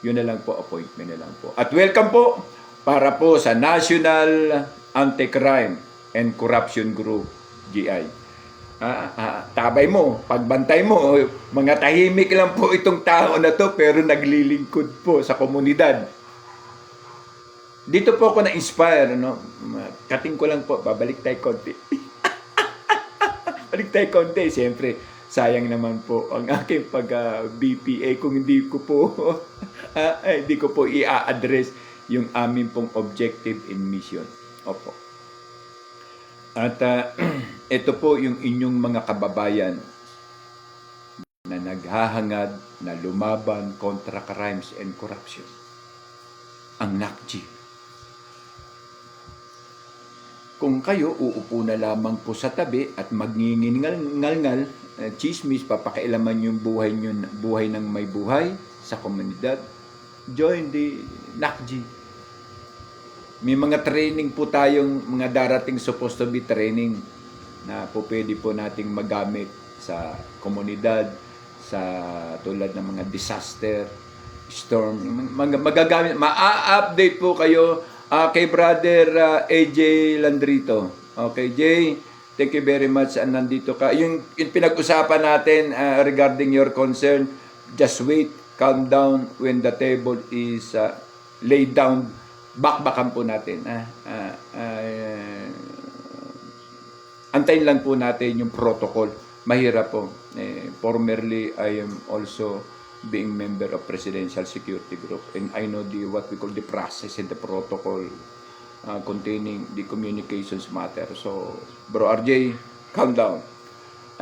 Yun na lang po, appointment na lang po. At welcome po para po sa National Anti-Crime and Corruption Group, GI. Tabay mo, pagbantay mo, mga tahimik lang po itong tao na to pero naglilingkod po sa komunidad. Dito po ako na-inspire, Kating ko lang po, babalik tayo konti. Balik tayo konti, siyempre, sayang naman po ang aking pag-BPA kung hindi ko po i-address yung aming pong objective and mission. Opo. At ito po yung inyong mga kababayan naghahangad na lumaban kontra crimes and corruption. Ang NACG. Kung kayo uupo na lamang po sa tabi at magningingal-ngal, chismis, papakailaman yung buhay ng may buhay sa komunidad, join the NACG. May mga training po tayong mga darating supposed to be training na po pwede po nating magamit sa komunidad, sa tulad ng mga disaster, storm, magagamit, ma-update po kayo kay Brother AJ Landrito. Okay, Jay, thank you very much. Nandito ka. Yung pinag-usapan natin regarding your concern, just wait, calm down when the table is laid down. Bakbakan po natin. Antayin lang po natin yung protocol. Mahirap po. Formerly, I am also being member of Presidential Security Group, and I know what we call the process and the protocol containing the communications matter. So, Bro RJ, calm down.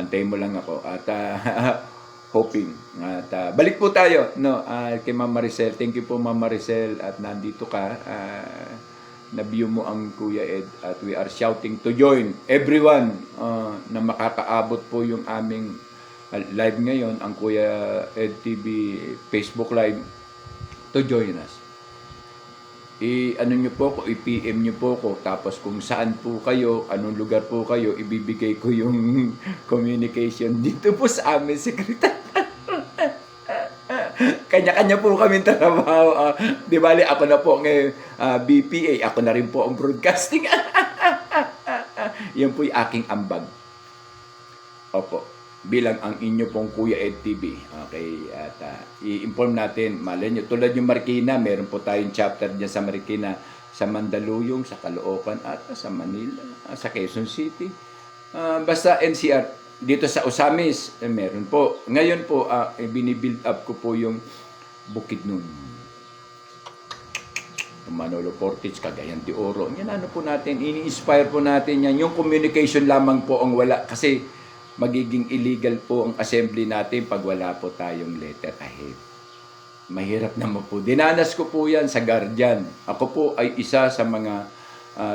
Antayin mo lang ako at hoping. At balik po tayo kay Ma'am Maricel. Thank you po, Ma'am Maricel, at nandito ka. Na-view mo ang Kuya Ed at we are shouting to join everyone na makakaabot po yung aming live ngayon, ang Kuya Ed TV Facebook Live, to join us. I-ano nyo po ko, i-PM nyo po ko, tapos kung saan po kayo, anong lugar po kayo, ibibigay ko yung communication dito po sa amin, Secretary. Kanya-kanya po kami trabaho. Di bali, ako na po ng BPA, ako na rin po ang broadcasting. Yan po yung aking ambag. Opo. Bilang ang inyo pong Kuya Ed TV. Okay, at i-inform natin, malay nyo, tulad yung Marikina, meron po tayong chapter dyan sa Marikina, sa Mandaluyong, sa Caloocan, at sa Manila, sa Quezon City. Basta NCR, dito sa Osamis, meron po. Ngayon po, binibuild up ko po yung Bukidnon. Manolo Portage, Cagayan de Oro. Yan ano po natin, ini-inspire po natin yan. Yung communication lamang po ang wala. Kasi magiging illegal po ang assembly natin pag wala po tayong letter ahead. Mahirap naman po. Dinanas ko po yan sa Guardian. Ako po ay isa sa mga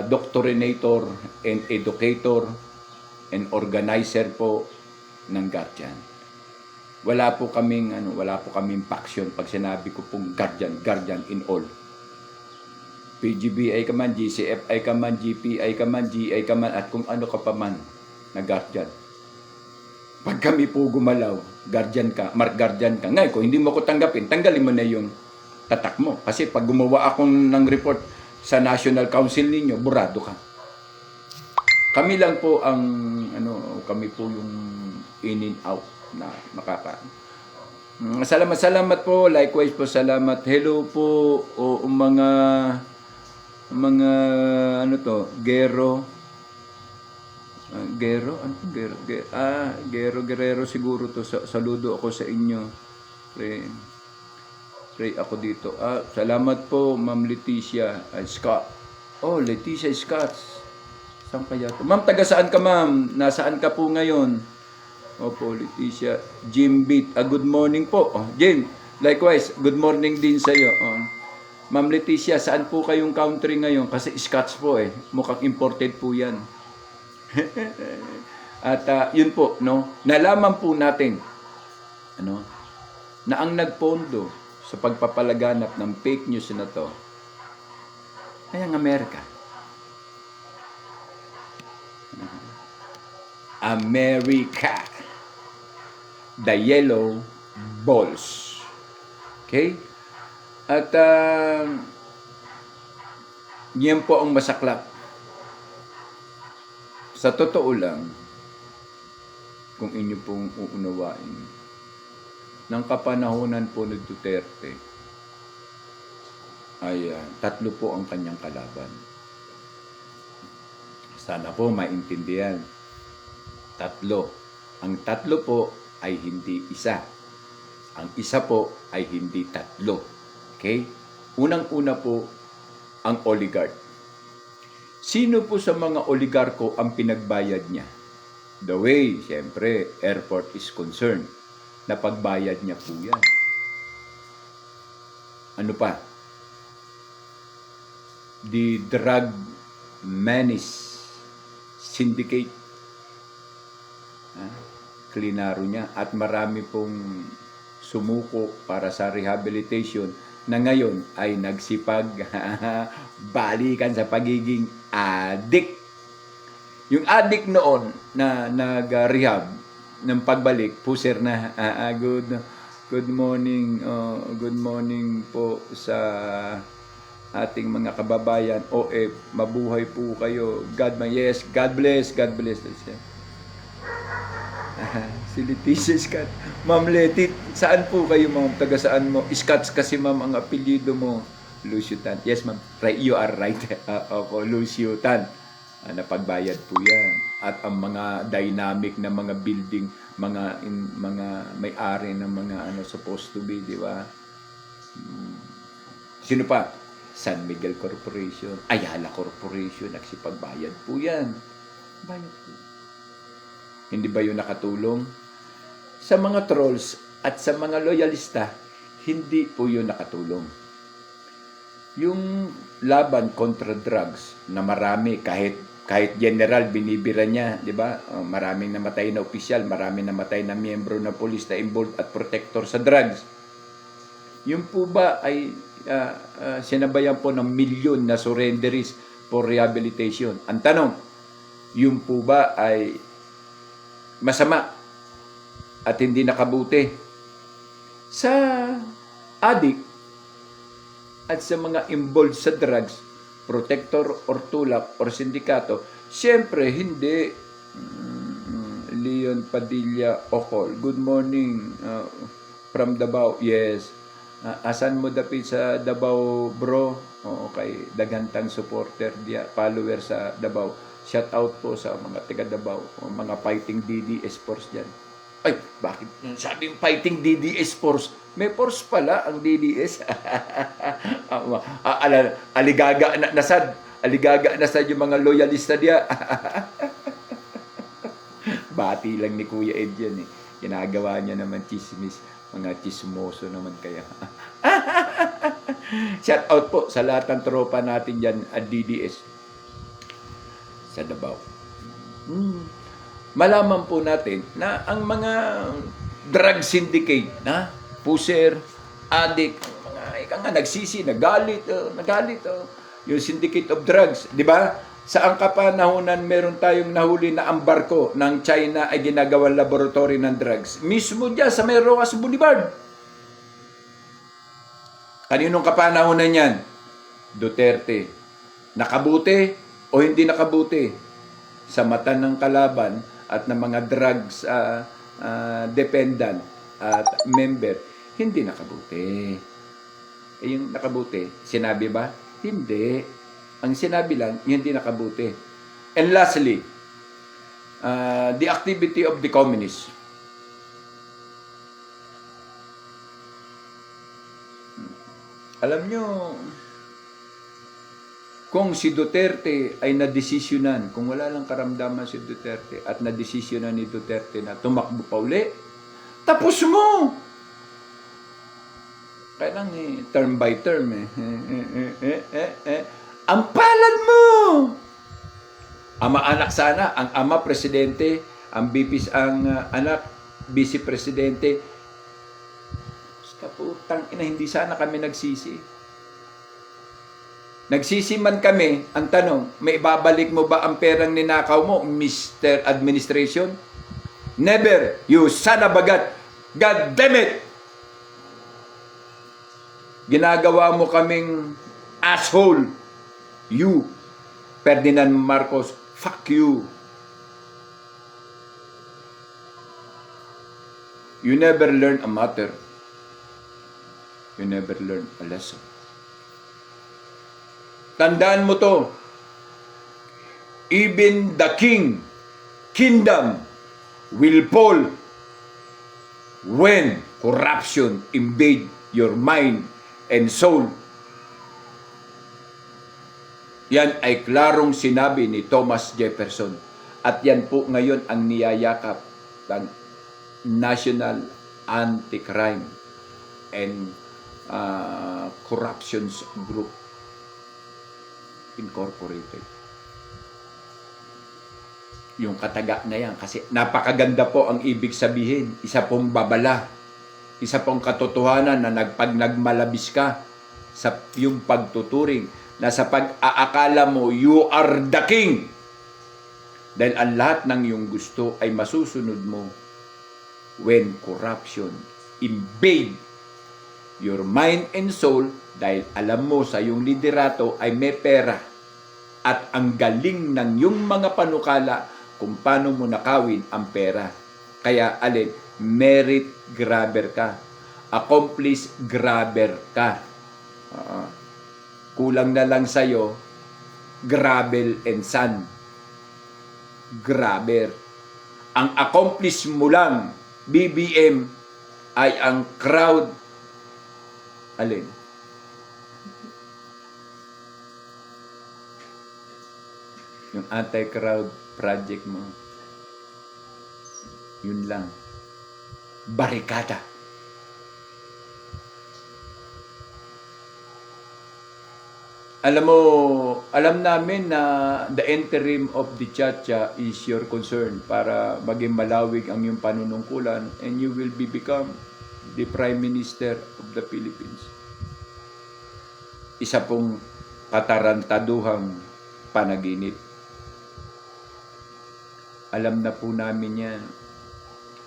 doctrinator and educator and organizer po ng Guardian. Wala po kaming faction pag sinabi ko pong Guardian in all. PGBI ka man, GCFI ka man, GPI ka man, GI ka man, at kung ano ka pa man na Guardian. Pag kami po gumalaw, Guardian ka, Mark Guardian ka. Ngayon, kung hindi mo ko tanggapin, tanggalin mo na yung tatak mo. Kasi pag gumawa akong ng report sa National Council ninyo, burado ka. Kami lang po ang, kami po yung in and out na makaka. Salamat po. Likewise po, salamat. Hello po, mga Gero. Guerrero siguro to. Saludo ako sa inyo. Pray ako dito. Salamat po, Ma'am Leticia Scott. Oh, Leticia Scott. Saan kaya to? Ma'am, taga saan ka, ma'am? Nasaan ka po ngayon? Opo, Leticia. Jim Beat. Good morning po. Jim, likewise, good morning din sa iyo. Ma'am Leticia, saan po kayong country ngayon? Kasi Scots po Mukhang imported po yan. At yun po, nalaman po natin na ang nagpondo sa pagpapalaganap ng fake news na to ay ang Amerika. America. The yellow balls. Okay? At yan po ang masaklap. Sa totoo lang, kung inyo pong uunawain, ng kapanahonan po ni Duterte, ay tatlo po ang kanyang kalaban. Sana po maintindihan. Tatlo. Ang tatlo po ay hindi isa. Ang isa po ay hindi tatlo. Okay? Unang-una po, ang oligarch. Sino po sa mga oligarko ang pinagbayad niya? The way, siyempre, airport is concerned. Napagbayad niya po yan. Ano pa? The Drug Menace Syndicate. Klinaro niya. At marami pong sumuko para sa rehabilitation na ngayon ay nagsipag balikan sa pagiging addict. Yung addict noon na nag-rehab ng pagbalik, puser na. Good morning. Good morning po sa ating mga kababayan. Mabuhay po kayo. Yes, God bless. God bless. Si Leticia Scott. Ma'am Leti, saan po kayo, ma'am? Taga saan mo? Scott kasi, ma'am, ang apelyido mo. Lucio Tan. Yes, ma'am. Right, you are right. Opo, Lucio Tan. Napagbayad po yan. At ang mga dynamic na mga building, mga may-ari ng mga supposed to be, di ba? Sino pa? San Miguel Corporation, Ayala Corporation, nagsipagbayad po yan. Bayad po. Hindi ba yun nakatulong? Sa mga trolls at sa mga loyalista, hindi po yun nakatulong. Yung laban kontra drugs na marami, kahit general binibira niya, di ba? Maraming namatay na opisyal, maraming namatay na miyembro na pulis na involved at protector sa drugs. Yung po ba ay sinabayan po ng milyon na surrenderies for rehabilitation? Ang tanong, yung po ba ay masama at hindi nakabuti? Sa addict at sa mga involved sa drugs, protector or tulak or sindikato, siyempre hindi. Leon Padilla Ocol, good morning from Davao. Yes. Asan mo dapit sa Davao, bro? Okay, dagantang supporter dia, follower sa Davao. Shout out po sa mga taga Davao, mga fighting DDS force diyan. Ay, bakit sabing fighting DDS force? May force pala ang DDS. Aligaga nasad yung mga loyalista diya. Bati lang ni Kuya Ed yan eh. Ginagawa niya naman chismis. Mga chismoso naman kaya. Shout out po sa lahat ng tropa natin dyan at DDS sa Davao. Malaman po natin na ang mga drug syndicate, na puser, addict, mga ika nga nagsisi, nagalit, yung syndicate of drugs, di ba? Sa ang kapanahunan, meron tayong nahuli na ang barko ng China ay ginagawang laboratory ng drugs. Mismo dyan sa may Rojas Boulevard. Kaninong kapanahunan yan? Duterte. Nakabuti o hindi nakabuti? Sa mata ng kalaban at ng mga drugs dependent at member, hindi nakabuti. Yung nakabuti, sinabi ba? Hindi. Ang sinabi lang, hindi nakabuti. And lastly, the activity of the communists. Alam nyo, kung si Duterte ay nadesisyonan, kung wala lang karamdaman si Duterte at nadesisyonan ni Duterte na tumakbo pa uli, tapos mo! Kaya lang term by term Ang palad mo! Ama-anak sana, ang ama presidente, ang bipis ang anak vice presidente. Kaputang ina, hindi sana kami nagsisi. Nagsisi man kami, ang tanong, may babalik mo ba ang perang ninakaw mo, Mr. Administration? Never, you son of a God. God damn it! Ginagawa mo kaming asshole. You, Ferdinand Marcos, fuck you. You never learn a matter. You never learn a lesson. Tandaan mo to. Even the kingdom will fall when corruption invade your mind and soul. Yan ay klarong sinabi ni Thomas Jefferson. At yan po ngayon ang niyayakap ng National Anti-Crime and Corruptions Group Incorporated. Yung kataga na yan, kasi napakaganda po ang ibig sabihin. Isa pong babala, isa pong katotohanan na nagmalabis ka sa yung pagtuturing, na sa pag-aakala mo, you are the king. Dahil ang lahat ng iyong gusto ay masusunod mo when corruption invade your mind and soul, dahil alam mo sa iyong liderato ay may pera at ang galing ng iyong mga panukala kung paano mo nakawin ang pera. Kaya alin, merit grabber ka, accomplice grabber ka. Kulang na lang sa'yo, gravel and sand. Grabber. Ang accomplice mo lang, BBM, ay ang crowd. Alin? Yung anti-crowd project mo. Yun lang. Barikada. Alam namin na the interim of the Chacha is your concern para maging malawig ang iyong panunungkulan and you will become the Prime Minister of the Philippines. Isa pong katarantaduhang panaginip. Alam na po namin yan.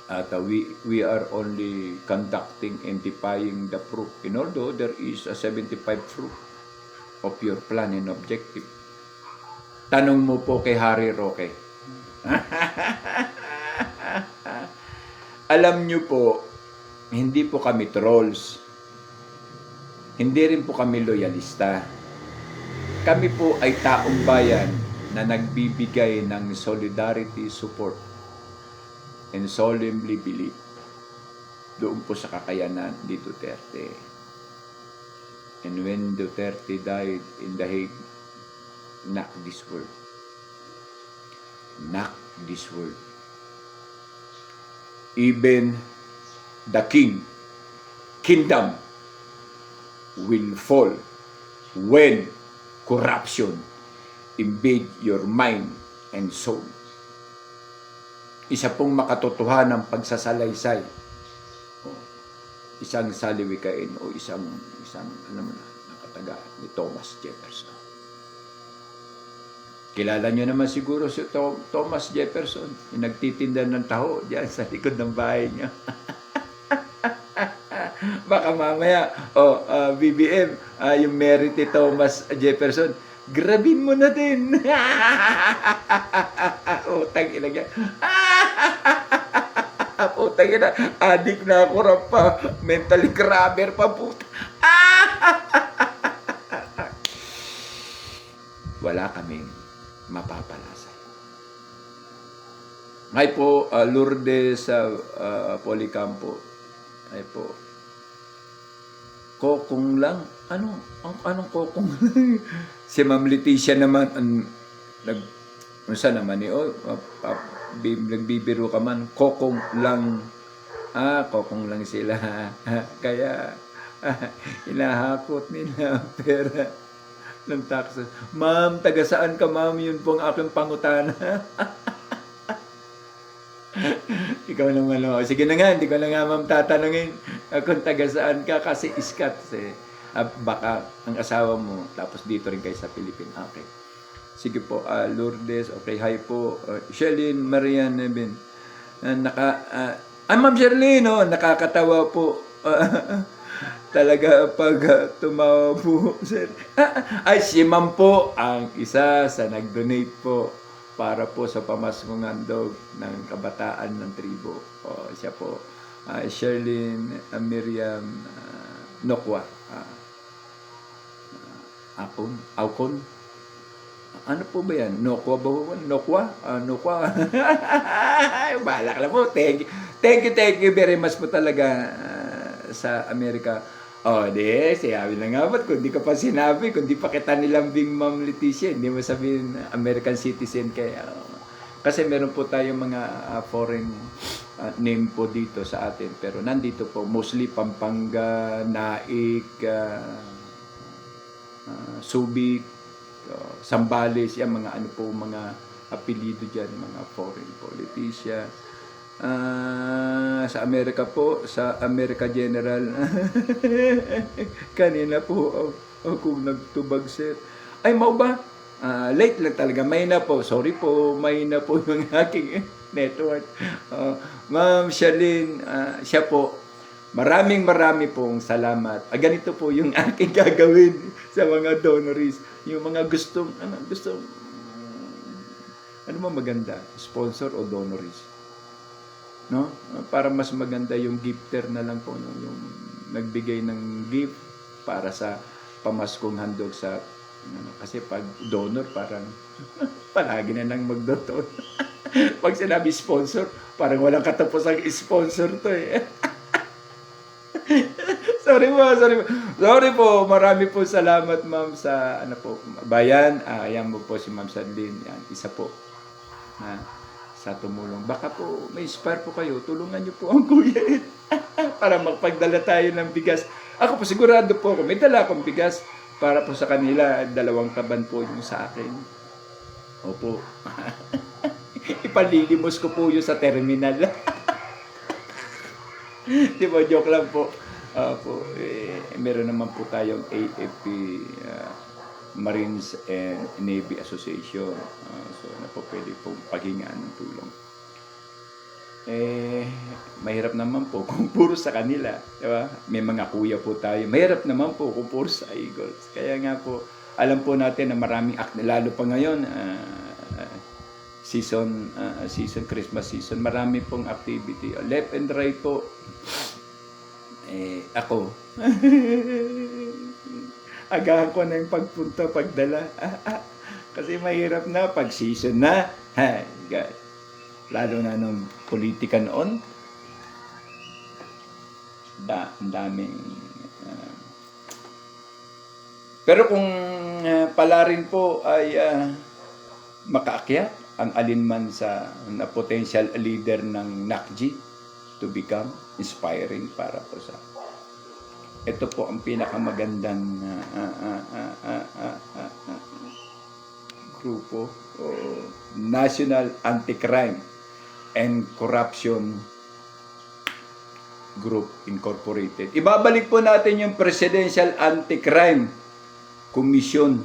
At we are only conducting and defying the proof. And although there is a 75 proof of your plan and objective. Tanong mo po kay Harry Roque. Alam nyo po, hindi po kami trolls. Hindi rin po kami loyalista. Kami po ay taong bayan na nagbibigay ng solidarity, support, and solemnly believe doon po sa kakayanan ni Duterte. And when Duterte died in The Hague, knock this word. Knock this word. Even the kingdom will fall when corruption invade your mind and soul. Isa pong makatotohanan ng pagsasalaysay. Isang saliwikain o isang alam mo na, nakataga ni Thomas Jefferson. Kilala nyo naman siguro si Thomas Jefferson, yung nagtitinda ng taho diyan sa likod ng bahay niya. Baka mamaya, BBM, yung merit ni Thomas Jefferson, grabin mo na din. Utang ilagay. Utang ina, adik na ako pa, mentally grabber pa puta. Wala kaming mapapalasa. Ay po, Lourdes Policampo. Ay po, kokong lang. Anong kokong? Si Ma'am Leticia naman, unsa naman eh, nagbibiro ka man, kokong lang. Kokong lang sila. Kaya, hinahakot nila ang pera ng taxes. Ma'am, taga saan ka, ma'am? Yun po ang aking pangutana. Ikaw naman, sige na nga, hindi ko na nga, ma'am, tatanungin kung taga saan ka kasi iskat. Baka ang asawa mo, tapos dito rin kayo sa Philippines. Okay. Sige po, Lourdes, okay, hi po. Sherlyn Marian Nevin. Ma'am Sherlyn, nakakatawa po. Talaga pag tumawa po, sir. Ay, si ma'am po ang isa sa nag-donate po para po sa pamasmong handog ng kabataan ng tribo. Siya po, Sherlyn Miriam Nokwa. Aukon. Ano po ba yan? Nokwa ba po? Nokwa? Bahala ka lang po. Thank you very much po talaga sa Amerika. Sabi na nga ba't kung di ka pa sinabi, kung di pa kita nilambing Ma'am Leticia, hindi mo sabihin American citizen kaya. Kasi meron po tayong mga foreign name po dito sa atin. Pero nandito po, mostly Pampanga, Naik, Subic, Sambales, yan mga ano po, mga apelido dyan, mga foreign politician. Sa Amerika po, sa America General, kanina po ako nagtubag, sir. Ay, mau ba? Late lang talaga. May na po. Sorry po. May na po yung aking network. Ma'am Shalyn, siya po. Marami pong salamat. Ganito po yung aking gagawin sa mga donories. Yung mga gustong, ano mo maganda? Sponsor o donories? No? Para mas maganda yung gifter na lang po. No? Yung nagbigay ng gift para sa pamaskong handog sa kasi pag donor parang palagi na lang magdonor. Pag sinabi sponsor, parang walang katapos ang sponsor to eh. Sorry po. Marami po salamat, ma'am, sa ano po, bayan. Ayan mo po si Ma'am Sandlin. Yan, isa po. Sa tumulong. Baka po may inspire po kayo. Tulungan niyo po ang Kuya Ed para magpagdala tayo ng bigas. Ako po sigurado po ako. May dala akong bigas para po sa kanila. 2 kaban po yung sa akin. Opo. Ipalilimos ko po yun sa terminal. Di ba, joke lang po. Meron naman po tayong AFP Marines and Navy Association. So, na po pwede pong paghingaan ng tulong. Mahirap naman po kung puro sa kanila. Diba? May mga kuya po tayo. Mahirap naman po kung puro sa Eagles. Kaya nga po, alam po natin na maraming lalo pa ngayon, season, Christmas season, marami pong activity. Left and right po. Ako. Agahan ko na yung pagpunta, pagdala. Kasi mahirap na pag season na. God. Lalo na nung politika noon. Ang daming pero kung pala rin po ay makaakyat ang alinman sa na potential leader ng NACG to become inspiring para po sa ito po ang pinakamagandang grupo National Anti-Crime and Corruption Group Incorporated. Ibabalik po natin yung Presidential Anti-Crime Commission,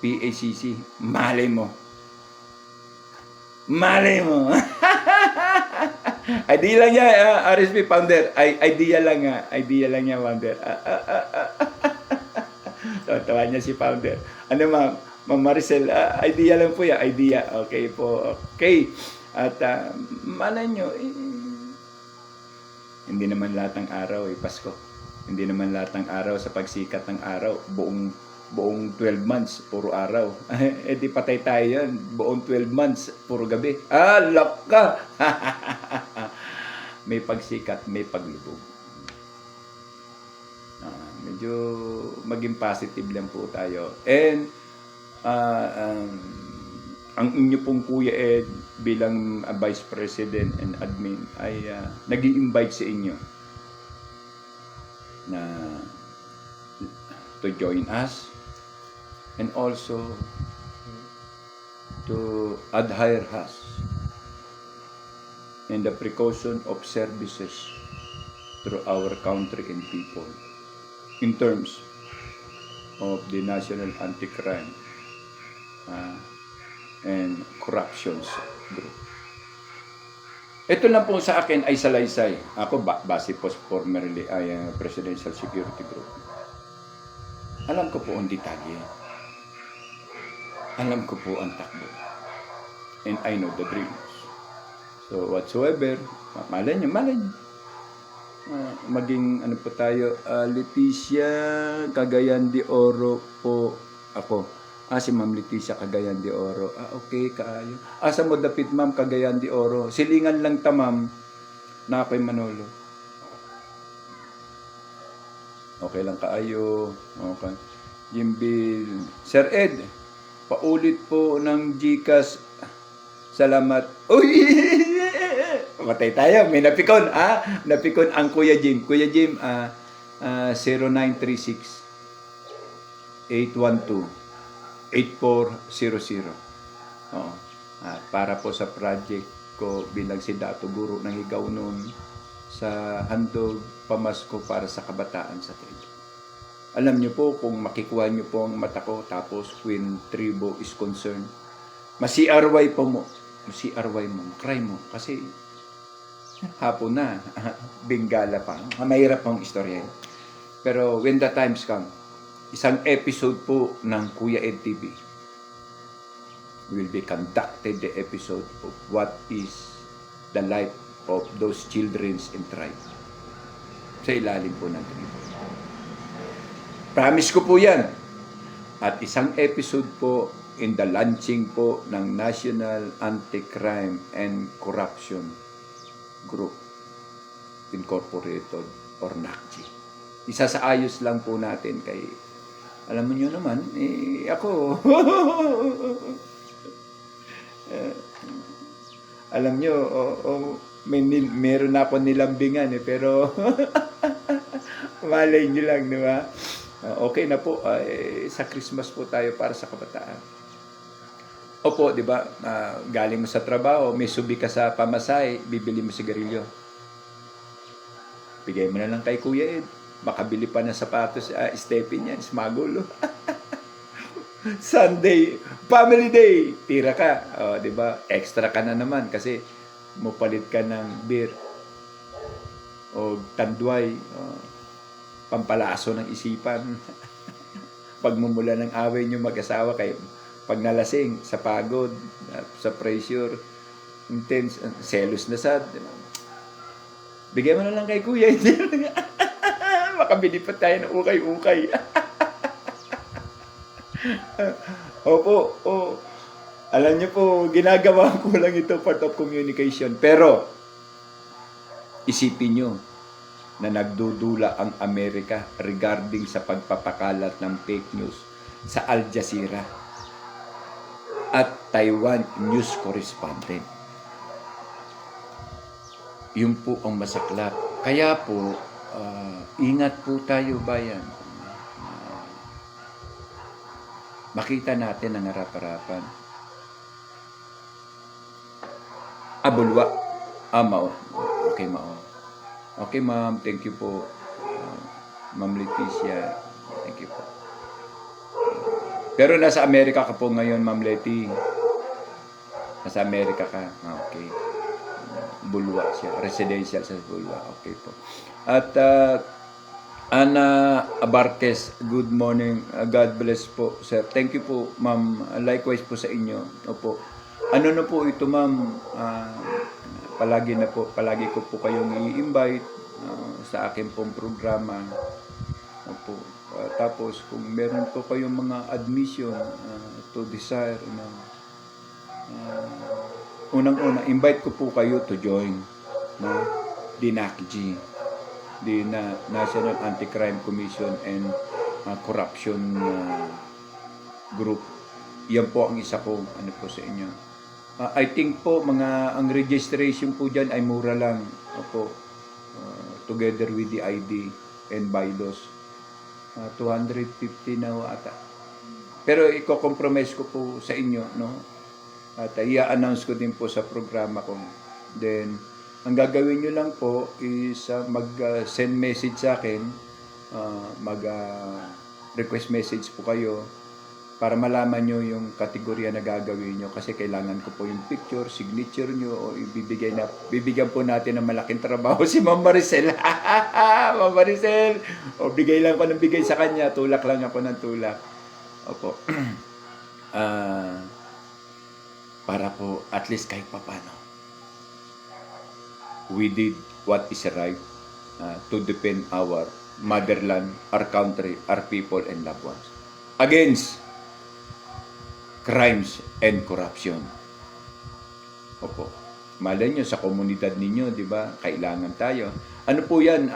PACC. Malay mo. Idea lang yan, RSP founder. Idea lang yan, founder. Tawa niya si founder. Ano Ma'am Maricel, idea lang po yan. Idea. Okay po. Okay. At malay nyo, hindi naman lahat ng araw Pasko. Hindi naman lahat ng araw sa pagsikat ng araw. Buong 12 months, puro araw. Di patay tayo yan. Buong 12 months, puro gabi. Laka! May pagsikat, may paglubog. Medyo maging positive lang po tayo. And, ang inyo pong Kuya Ed bilang Vice President and Admin ay nag-i-invite sa inyo na to join us and also to adhere us in the precaution of services through our country and people in terms of the National Anti-Crime and Corruptions Group. Ito lang po sa akin ay salaysay. Ako base po formerly ay Presidential Security Group. Alam ko po ang detalye. Alam ko po ang takbo. And I know the dreams. So whatsoever, malay nyo. Maging ano po tayo, Leticia Cagayan de Oro po ako. Si Ma'am Leticia Cagayan de Oro. Okay, kaayo. Asa mo dapit, Ma'am Cagayan de Oro. Silingan lang ta, Ma'am, na ako'y Manolo. Okay lang kaayo. Okay. Jimbil. Sir Ed, paulit po ng GCash. Salamat. Uy! Matay tayo. May napikon. Napikon ang Kuya Jim. Kuya Jim, 0936 812 8400. Oo. Para po sa project ko bilang si Dato Guro ng Higaw noon sa handog pamasko para sa kabataan sa tribo. Alam niyo po kung makikuha niyo po ang mata ko tapos when tribo is concerned, masi-RY po mo. Masi-RY mo. Cry mo. Kasi hapon na. Bengala pa. Mahirap pang istorya. Pero when the times come, isang episode po ng Kuya Ed TV will be conducted the episode of what is the life of those children in tribe sa ilalim po ng tribo. Promise ko po yan. At isang episode po in the launching po ng National Anti-Crime and Corruption Group Incorporated or NACG. Isa sa ayos lang po natin kay, alam mo nyo naman, ako, alam nyo, meron na ako nilambingan pero malay nyo lang, di ba? Okay na po, sa Christmas po tayo para sa kabataan. Opo, di ba, galing mo sa trabaho, may subi ka sa pamasay, bibili mo sigarilyo. Bigay mo na lang kay Kuya Ed. Makabili pa ng sapatos, Stephen yan, smagol. Sunday, family day, tira ka. Di ba? Extra ka na naman kasi mupalit ka ng beer o tandway, pampalaso ng isipan. Pagmumula ng away nyo mag-asawa kayo, pag nalasing, sa pagod, sa pressure, intense, selos na sad. Bigyan mo na lang kay Kuya. Makabili pa tayo ng ukay-ukay. Opo, alam niyo po, ginagawa ko lang ito part of communication. Pero, isipin niyo na nagdudula ang Amerika regarding sa pagpapakalat ng fake news sa Al Jazeera at Taiwan News Correspondent. Yun po ang masaklap. Kaya po, ingat po tayo bayan. Makita natin ang harap-harapan. Bulwa. Mao. Okay, mao. Okay, ma'am. Thank you po. Ma'am Leticia. Thank you po. Pero nasa Amerika ka po ngayon, Ma'am Leti. Nasa Amerika ka. Okay. Bulwa siya. Residential sa Bulwa. Okay po. At Ana Abarques, good morning. God bless po, sir. Thank you po, ma'am. Likewise po sa inyo. Opo. Ano na po ito, ma'am? Palagi ko po kayong i-invite sa akin pong programa. Opo. Tapos, kung meron po kayong mga admission to desire, unang-una, invite ko po kayo to join the NACG, the National Anti-Crime Commission and Corruption Group. Yan po ang isa ko po sa inyo. I think po ang registration po dyan ay mura lang. Opo. Together with the ID and bylaws. 250 na ata. Pero i-compromise ko po sa inyo, no? At i-announce ko din po sa programa ko. Then, ang gagawin nyo lang po is mag-send message sa akin, mag-request message po kayo para malaman nyo yung kategorya na gagawin nyo kasi kailangan ko po yung picture, signature nyo o bibigyan po natin ng malaking trabaho si Ma'am Maricel. Ma'am Maricel! O bigay lang ko ng bigay sa kanya, tulak lang ako ng tulak. Opo. Para po at least kahit papano we did what is right to defend our motherland, our country, our people and loved ones against crimes and corruption. Opo. Malay nyo sa komunidad ninyo, di ba? Kailangan tayo. Ano po yan?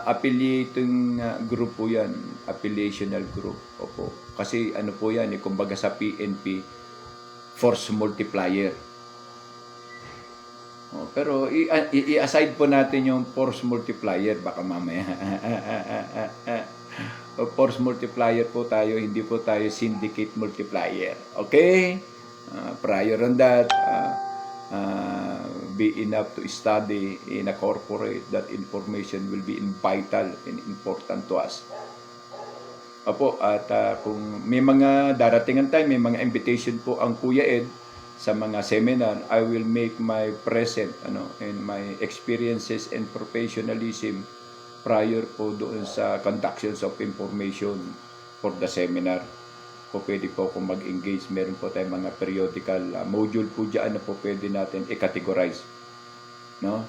Affiliating group po yan. Affiliational group. Opo. Kasi ano po yan, kumbaga sa PNP, force multiplier. Pero i-aside po natin yung force multiplier baka mamaya. Force multiplier po tayo, hindi po tayo syndicate multiplier. Okay? Prior on that, be enough to study in a corporate that information will be vital and important to us. Opo, at kung may mga darating time, may mga invitation po ang Kuya Ed sa mga seminar, I will make my present and my experiences and professionalism prior po doon sa conductions of information for the seminar. Po pwede po akong mag-engage. Meron po tayong mga periodical module po dyan na po pwede natin i-categorize. No?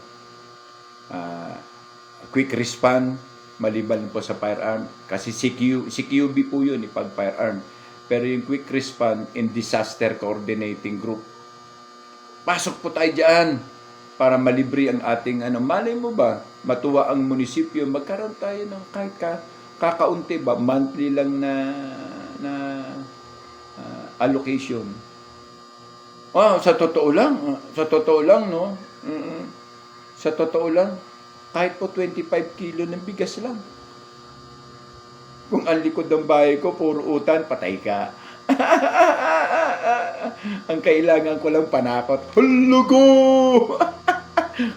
Quick response, maliban po sa firearm. Kasi CQB po yun, pag firearm. Pero yung quick response in disaster coordinating group, pasok po tayo dyan para malibre ang ating malay mo ba, matuwa ang munisipyo, magkaroon tayo ng kahit kakaunti ba, monthly lang na allocation. Sa totoo lang, no? Sa totoo lang, kahit po 25 kilo ng bigas lang. Kung ang likod ng bahay ko, puro utan, patay ka. Ang kailangan ko lang panakot. Hulugo!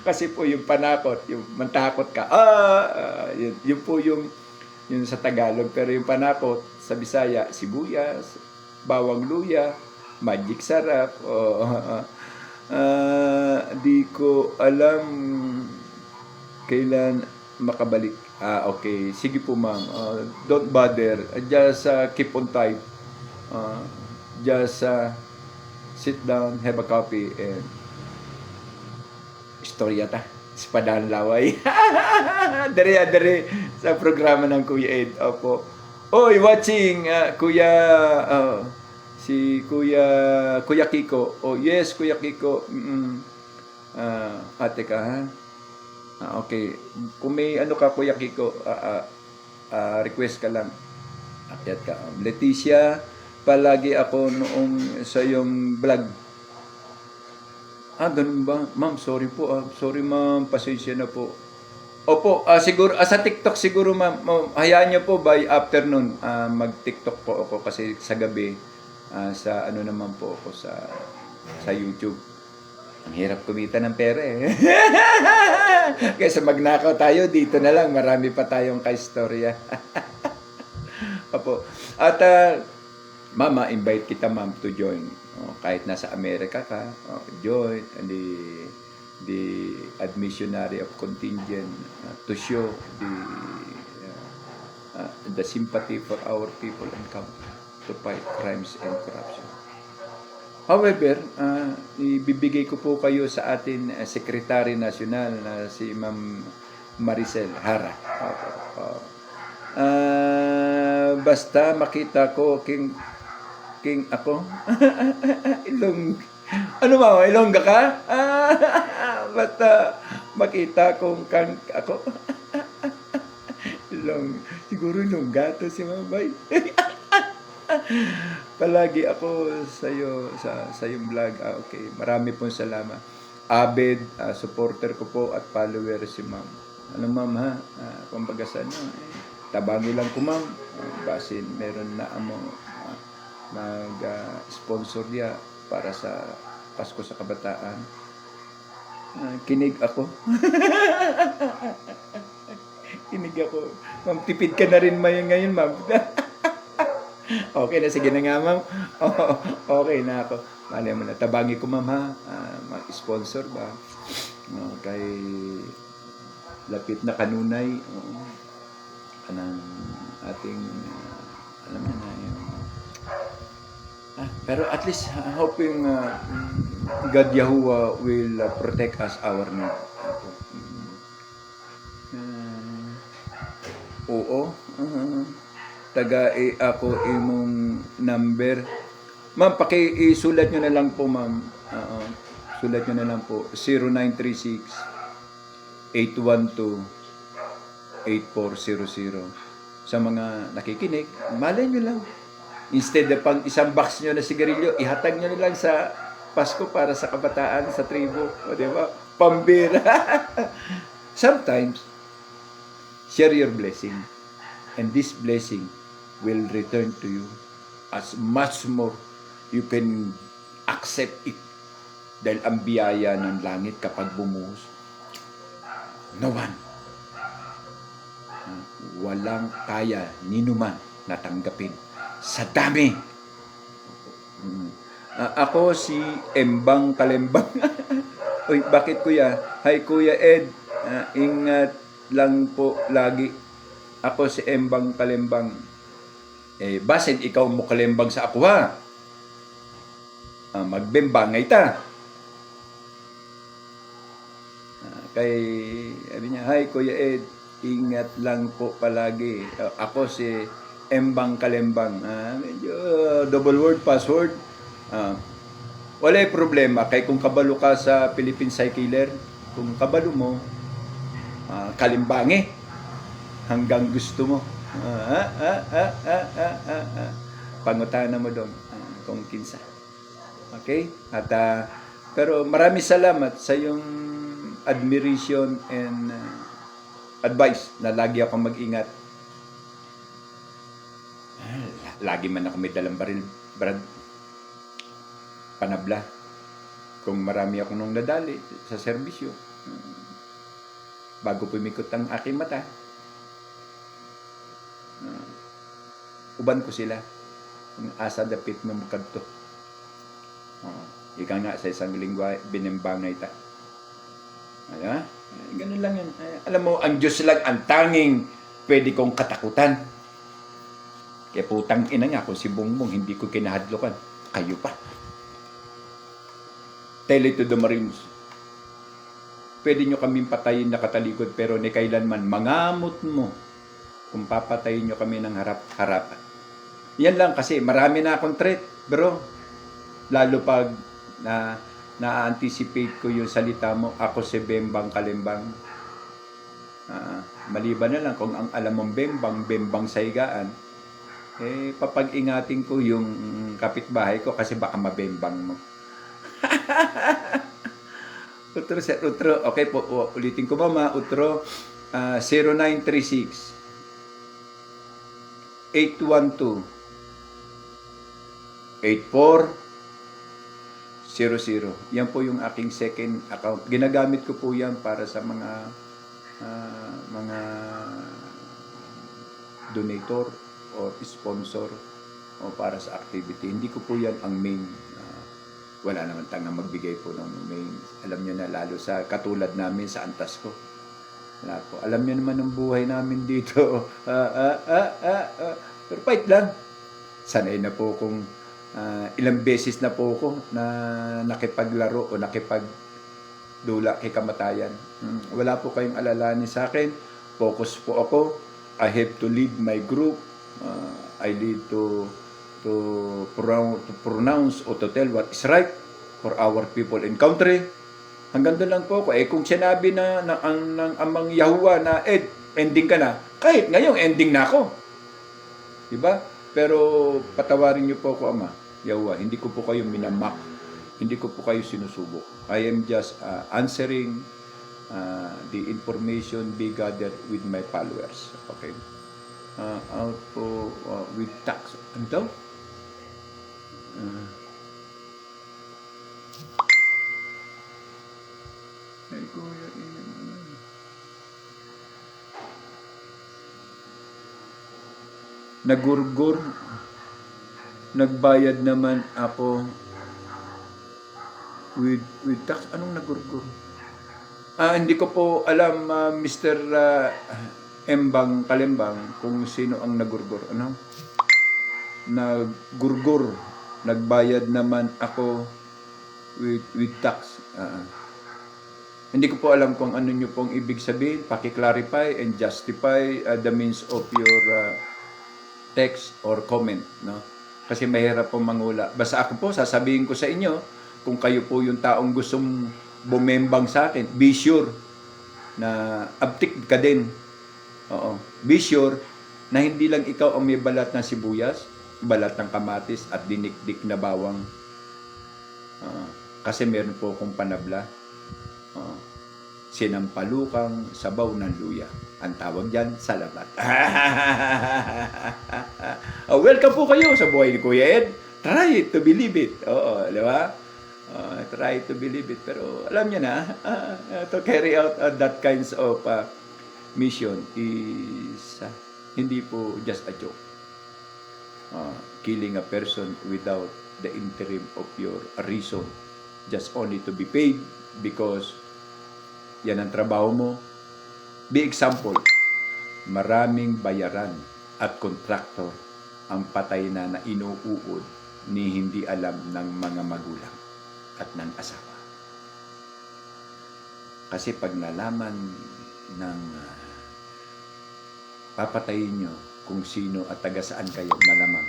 Kasi po yung panakot, yung mantakot ka. Yun po yung sa Tagalog. Pero yung panakot, sa Bisaya, sibuyas, bawang luya, magic sarap. Di ko alam kailan makabalik. Okay. Sige po, ma'am. Don't bother. Just keep on type. Just sit down, have a coffee, and istorya ta. Espadahan laway. Dere sa programa ng Kuya Ed. Opo. Oy, watching Kuya si Kuya Kiko. Oh, yes, Kuya Kiko. Ate ka, ha? Okay. Kung may ka, Kuya Kiko, request ka lang. Akyat ka. Leticia, palagi ako noong sa iyong vlog. Ganun ba? Ma'am, sorry po. Sorry, ma'am. Pasensya na po. Opo, siguro, sa TikTok siguro, ma'am. Hayaan niyo po by afternoon. Mag-TikTok po ako kasi sa gabi, sa naman po ako sa YouTube. Ang hirap kumita ng pera eh. Kaysa magnakaw tayo, dito na lang. Marami pa tayong kaistorya. Opo. At, mama, invite kita, ma'am, to join. Kahit nasa Amerika ka, join the admissionary of contingent to show the sympathy for our people and country to fight crimes and corruption. However, ibibigay ko po kayo sa atin Secretary National na si Ma'am Maricel Hara. Basta makita ko king ako. Ilongga ka? Basta makita kong kang ako. Siguro Ilongga to si Mabay. Palagi ako sa iyo sa iyong vlog. Okay, marami pong salamat. Avid supporter ko po at follower si Ma'am. Ma'am, ha? Kumbaga tabangi lang ko, ma'am. Basin meron na amo mag-sponsor dia para sa Pasko sa Kabataan. Kinig ako. Kinig ako. Ma'am, tipid ka na rin ngayon, ma'am. Okay na, sige na nga, ma'am. Okay na ako. Mali mo na, tabangi ko, ma'am, ha? Mag-sponsor ba? Kay Lapit na Kanunay. Kanang ating, alam mo na yun. Pero at least, hoping God Yahuwah will protect us, our need. Oo. Taga ako imong number. Ma'am, paki-isulat nyo na lang po, ma'am. Sulat nyo na lang po. 0936-812-8400. Sa mga nakikinig, malay nyo lang. Instead na pang isang box nyo na sigarilyo, ihatag nyo na lang sa Pasko para sa kabataan, sa tribo. O, diba? Pambira. Sometimes, share your blessing. And this blessing will return to you as much more you can accept it. Dahil ang biyaya ng langit kapag bumuhos, no one, walang kaya ninuman na tanggapin sa dami. Ako si Embang Kalembang. Uy, bakit kuya? Hi Kuya Ed. Ingat lang po lagi. Ako si Embang Kalembang. Basit ikaw mo kalembang sa ako ha. Magbembangay ta. Kay, sabi niya, hi Kuya Ed. Ingat lang po palagi. Ako si Embang Kalembang. Medyo double word, password. Wala problema. Kaya kung kabalo ka sa Philippine Psykiller, kung kabalo mo, kalimbangi hanggang gusto mo. Pangutana mo doon kung kinsa. Okay? At pero maraming salamat sa yung admiration and advice na lagi ako mag-ingat. Lagi man ako may dalang baril, Brad. Panabla. Kung marami ako nung nadali sa serbisyo, bago pumikot ang aking mata, uban ko sila. Ang asa dapit na mukadto. Ika nga sa isang lingwa, binembangay ta. Ayan, ganun lang yan. Alam mo, ang Diyos lang ang tanging pwede kong katakutan. Kaya putang ina nga, kung si Bongbong hindi ko kinahadlokan, kayo pa. Tell it to the Marines. Pwede nyo kaming patayin na katalikod, pero ni kailanman mangamot mo kung papatayin nyo kami ng harap-harapan. Yan lang kasi marami na akong threat, bro. Lalo pag na-anticipate ko yung salita mo, ako si Bembang Kalembang. Maliban na lang kung ang alam mong Bembang sa higaan, papag-ingatin ko yung kapitbahay ko kasi baka mabembang mo. Utro, sir, utro. Okay po, ulitin ko mama, utro 0936 812 8400. Yan po yung aking second account. Ginagamit ko po yan para sa mga donator o sponsor o para sa activity. Hindi ko po yan ang main. Wala naman tangang magbigay po ng main. Alam nyo na, lalo sa katulad namin sa antas ko. Wala po. Alam nyo naman ang buhay namin dito. Pero fight lang. Sanay na po kung ilang beses na po ako na nakipaglaro o nakipagdula kay kamatayan. Wala po kayong alalahanin sa akin. Focus po ako. I have to lead my group. I need to pronounce o to tell what is right for our people and country. Hanggang doon lang po ako. Kung sinabi na ng amang Yahuwah na ending ka na, kahit ngayong ending na ako. Diba? Pero patawarin niyo po ako, Ama Yahuwah. Hindi ko po kayo minamak. Hindi ko po kayo sinusubok. I am just answering the information be gathered with my followers. Okay? Out po with tax. Ano daw? Nagurgur, nagbayad naman ako with tax. Anong nagurgur? Hindi ko po alam, Mr. Embang Kalembang, kung sino ang nagurgur. Ano? Nagurgur, nagbayad naman ako with tax. Hindi ko po alam kung ano nyo pong ibig sabihin. Paki-clarify and justify the means of your text or comment, no? Kasi mahirap pong mangula. Basta ako po, sasabihin ko sa inyo, kung kayo po yung taong gustong bumembang sa akin, be sure na abtik ka din. Oo. Be sure na hindi lang ikaw ang may balat ng sibuyas, balat ng kamatis at dinikdik na bawang. Kasi meron po akong panabla. Oh, sinampalukang sabaw ng luya. Ang tawag dyan, salamat. Welcome po kayo sa buhay ni Kuya Ed. Try to believe it. Oo, di ba? Try to believe it. Pero alam niya na, to carry out that kinds of mission is hindi po just a joke. Killing a person without the interim of your reason, just only to be paid because yan ang trabaho mo. Be example, maraming bayaran at kontraktor ang patay na inuuod ni hindi alam ng mga magulang at ng asawa. Kasi pag nalaman ng papatayin nyo kung sino at taga saan kayo, malamang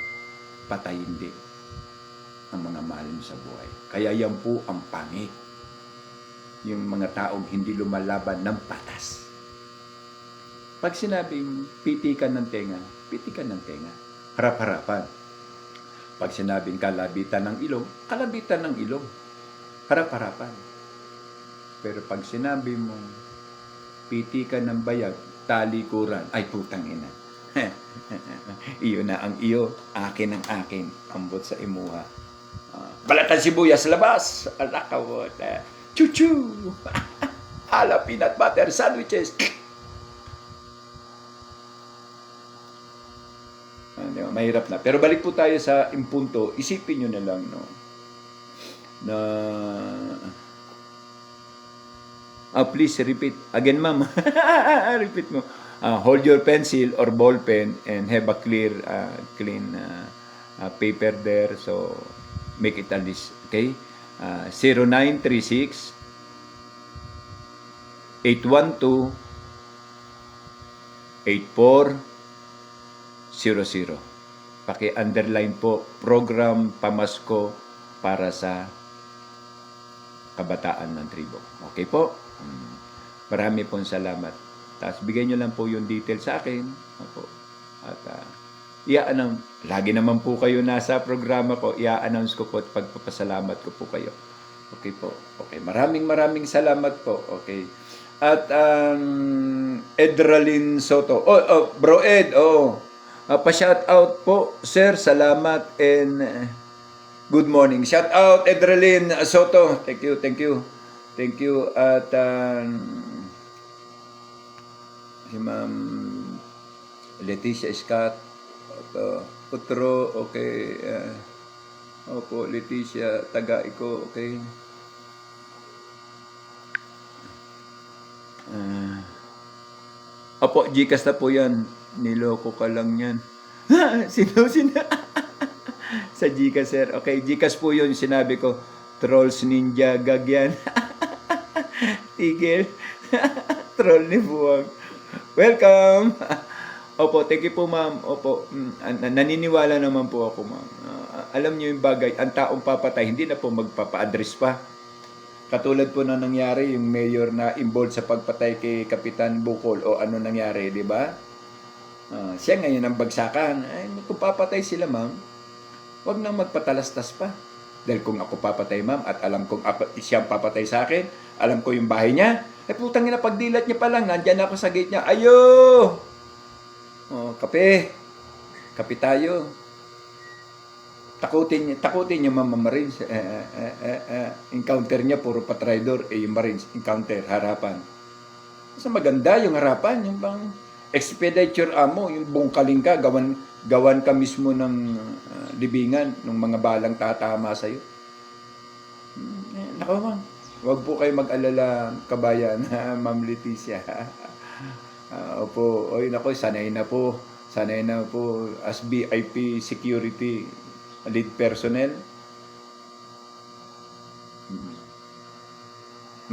patayin din ang mga mahal nyo sa buhay. Kaya yan po ang pangit. Yung mga taong hindi lumalaban ng patas. Pag sinabing pitikan ng tenga, pitikan ng tenga. Harap-harapan. Pag sinabing kalabitan ng ilong, kalabitan ng ilong. Harap-harapan. Pero pag sinabi mong pitikan ng bayag, talikuran, ay putang ina. Iyo na ang iyo, akin ang akin, ambot sa imuha. Balatan sibuyas labas, alakawot, chuchu, ala peanut butter sandwiches. Mahirap na. Pero balik po tayo sa impunto, isipin nyo na lang, no, na please repeat again, ma'am. Repeat mo. Hold your pencil or ball pen and have a clean paper there. So make it a list. Okay? 0936 812 8400. Paki-underline po, program pamasko para sa kabataan ng tribo. Okay po? Marami pong salamat. Tapos bigay nyo lang po yung detail sa akin. Opo. At lagi naman po kayo nasa programa ko, i-announce ko po at pagpapasalamat ko po kayo. Okay po. Okay. Maraming salamat po. Okay. At Edralin Soto. Bro Ed, pa-shout out po, sir. Salamat and good morning. Shout out Edralin Soto. Thank you. Thank you. At si Ma'am Leticia Scott. Putro, okay. Opo, Leticia, taga-iko, okay. Opo, Gcash na po yan. Niloko ka lang yan. Sino? Sa Gcash, sir. Okay, Gcash po yun. Sinabi ko, Trolls Ninja Gag yan. Tigil. Troll ni Buwag. Welcome! Opo, thank you po, ma'am. Opo, naniniwala naman po ako, ma'am. Alam niyo yung bagay, ang taong papatay, hindi na po magpapa-address pa. Katulad po na nangyari, yung mayor na involved sa pagpatay kay Kapitan Bukol, o ano nangyari, di ba? Siya ngayon ang bagsakan. Ay, kung papatay sila, ma'am, wag nang magpatalastas pa. Dahil kung ako papatay, ma'am, at alam kong siyang papatay sa akin, alam ko yung bahay niya, putang ina, pagdilat niya pa lang, nandyan ako sa gate niya, ayo! Kape tayo. Takutin niya ma'am, Marines. Encounter niya, puro patridor, yung Marines, encounter, harapan. Mas maganda yung harapan, yung bang expediture amo, yung bungkaling ka, gawan ka mismo ng libingan ng mga balang tatama sa'yo. Nako, ma'am. Huwag po kayo mag-alala, kabayan, Ma'am Leticia. Opo, nako, sanay na po as VIP security lead personnel.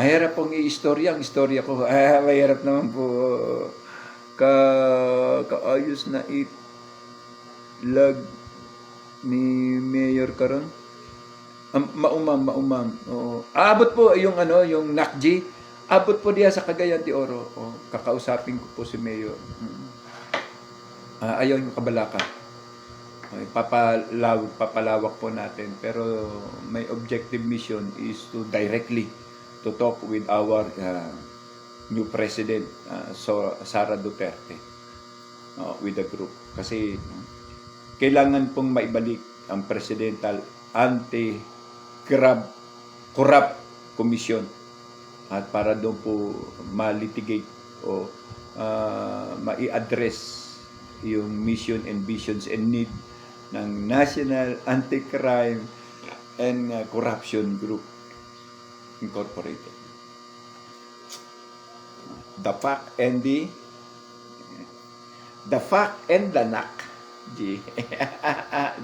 Mahirap pong i-istorya. Ang istorya ko, mahirap naman po. Kaayos na lag ni Mayor karon. Maumam. Abot po yung yung NACG. Abot po diya sa Cagayan de Oro. Kakausapin ko po si Mayor. Ayaw yung kabalaka. Papalawak po natin. Pero may objective mission is to directly to talk with our new president, Sara Duterte, with the group. Kasi kailangan pong maibalik ang Presidential Anti-Corrupt Commission at para doon po malitigate o mai-address yung mission and visions and need ng National Anti-Crime and Corruption Group Incorporated. The fact and the knack. Di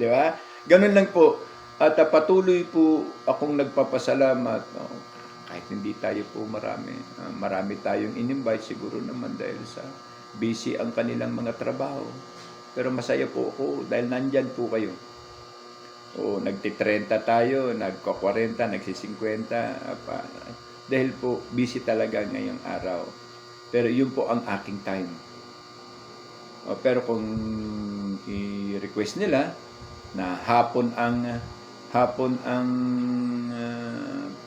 ba? Ganun lang po. At patuloy po akong nagpapasalamat. Kahit hindi tayo po marami tayong in-invite siguro naman dahil sa busy ang kanilang mga trabaho. Pero masaya po ako dahil nandyan po kayo. Nagti-30 tayo, nagko-40, nagsi-50. Dahil po busy talaga ngayong araw. Pero yun po ang aking time. Pero kung i-request nila na hapon ang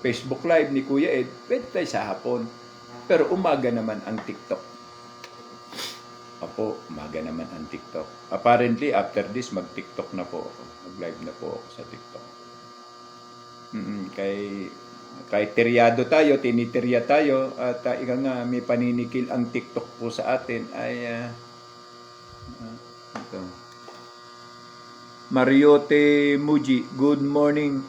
Facebook Live ni Kuya Ed, pwede tayo sa hapon. Pero umaga naman ang TikTok. Umaga naman ang TikTok. Apparently, after this, mag-TikTok na po ako. Mag-live na po ako sa TikTok. Kay teryado tayo, tinitirya tayo, at ika nga, may paninikil ang TikTok po sa atin, ay ito. Mariote Muji, good morning.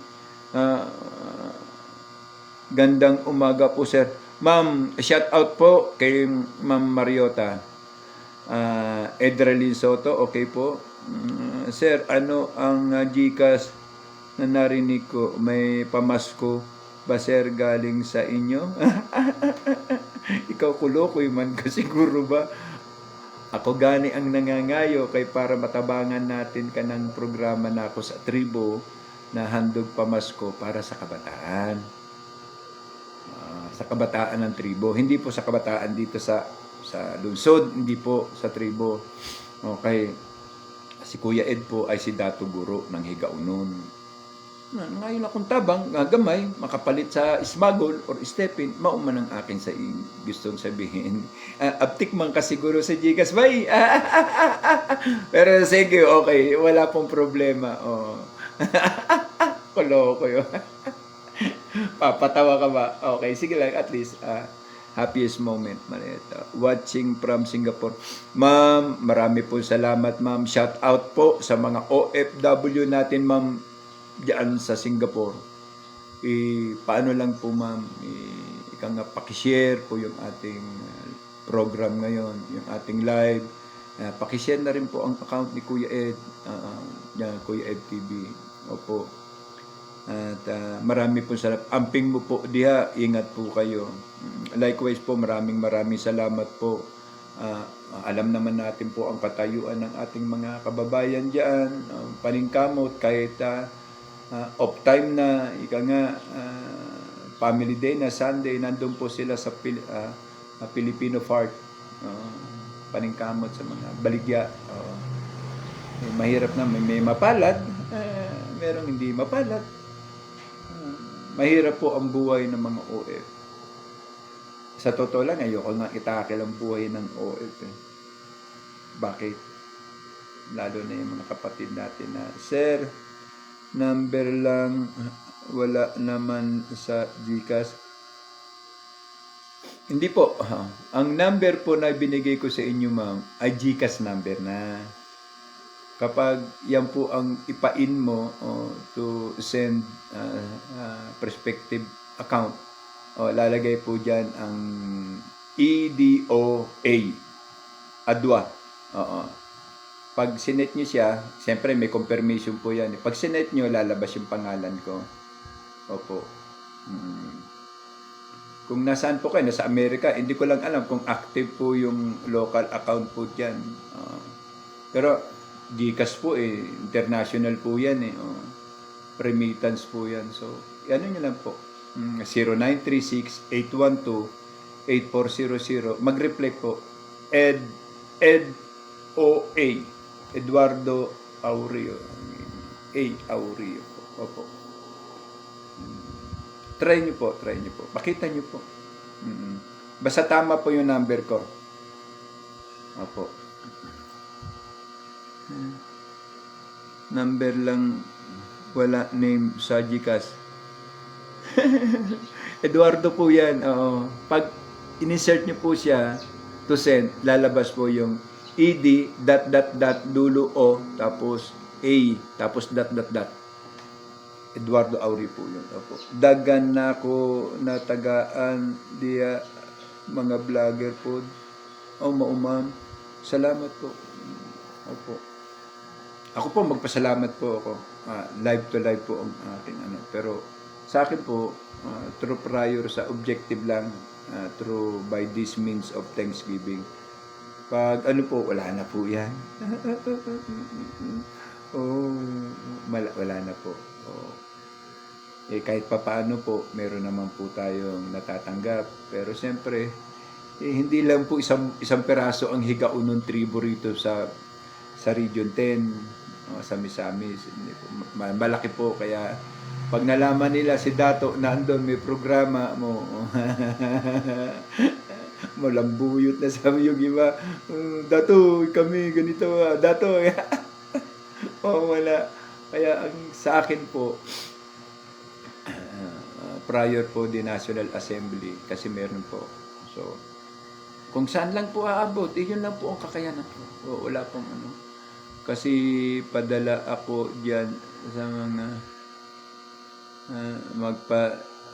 Gandang umaga po, sir. Ma'am, shout out po kay Ma'am Mariota. Edralyn Soto, okay po. Sir, ano ang GCash na narinig ko? May pamasko ba, sir, galing sa inyo? Ikaw kulokoy man ka siguro ba? Ako gani ang nangangayo kay para matabangan natin ka ng programa na ako sa tribo na handog pamasko para sa kabataan. Sa kabataan ng tribo. Hindi po sa kabataan dito sa lungsod, hindi po sa tribo. Okay. Si Kuya Ed po ay si Dato Guro ng Higaunon. Ngayon akong tabang, gamay, makapalit sa smuggle or stepin, mauman ang akin sa gustong sabihin. Aptik man ka siguro sa Gcash, bay. Pero sige, okay, wala pong problema. Koloko yun. Papatawa ka ba? Okay, sige lang, at least, happiest moment, Marieta. Watching from Singapore. Ma'am, marami po salamat, ma'am. Shout out po sa mga OFW natin, ma'am, diyan sa Singapore. Paano lang po, ma'am, ika nga pakishare po yung ating program ngayon, yung ating live. Pakishare na rin po ang account ni Kuya Ed, Kuya Ed TV. Opo. At marami po salamat. Amping mo po diha, ingat po kayo. Likewise po, maraming salamat po. Alam naman natin po ang katayuan ng ating mga kababayan diyan, paningkamot kahit off time na, ika nga, family day na Sunday, nandun po sila sa Filipino Fart, paningkamot sa mga baligya. Mahirap na, may mapalad, merong hindi mapalad. Mahirap po ang buhay ng mga OF. Sa totoo lang, ayoko nga itakil ang buhay ng OF. Bakit? Lalo na yung mga kapatid natin na, sir, number lang, wala naman sa GCash. Hindi po. Ang number po na binigay ko sa inyo, ma'am, ay GCash number na. Kapag yan po ang ipain mo to send prospective account, lalagay po dyan ang EDOA. ADWA. Pag sinet nyo siya, siyempre may confirmation po yan. Pag sinet nyo, lalabas yung pangalan ko. Opo. Kung nasaan po kayo, nasa Amerika, hindi ko lang alam kung active po yung local account po dyan. Pero GCash po international po yan remittance po yan. So, ano nyo lang po. 0936-812-8400. Mag-reply po. EDOA. Eduardo Aureo. Aureo. Opo. Try nyo po. Pakita nyo po. Basta tama po yung number ko. Opo. Number lang, wala name sa GCash. Eduardo po yan. Oo. Pag in-insert nyo po siya to send, lalabas po yung ed dulo o tapos a tapos Eduardo Auri po yun. Opo. Dagan na ko natagaan diya mga vlogger po. Ma'am. Salamat po. Opo. Ako po, magpasalamat po ako. Live to live po ang aking ano. Pero sa akin po, through prior sa objective lang, through by this means of Thanksgiving. Pag ano po, wala na po yan. Wala na po. Kahit papaano po, meron naman po tayong natatanggap. Pero siyempre, hindi lang po isang peraso ang higaon ng tribo rito sa Region 10, sa Misamis. Malaki po, kaya pag nalaman nila si Dato na andun may programa mo, malambuyot na sabi yung iba, Dato, kami ganito, Dato, wala. Kaya ang sa akin po, prior po the National Assembly, kasi meron po. So, kung saan lang po aabot, yun lang po ang kakayanan po. Wala pong ano. Kasi padala ako diyan sa mga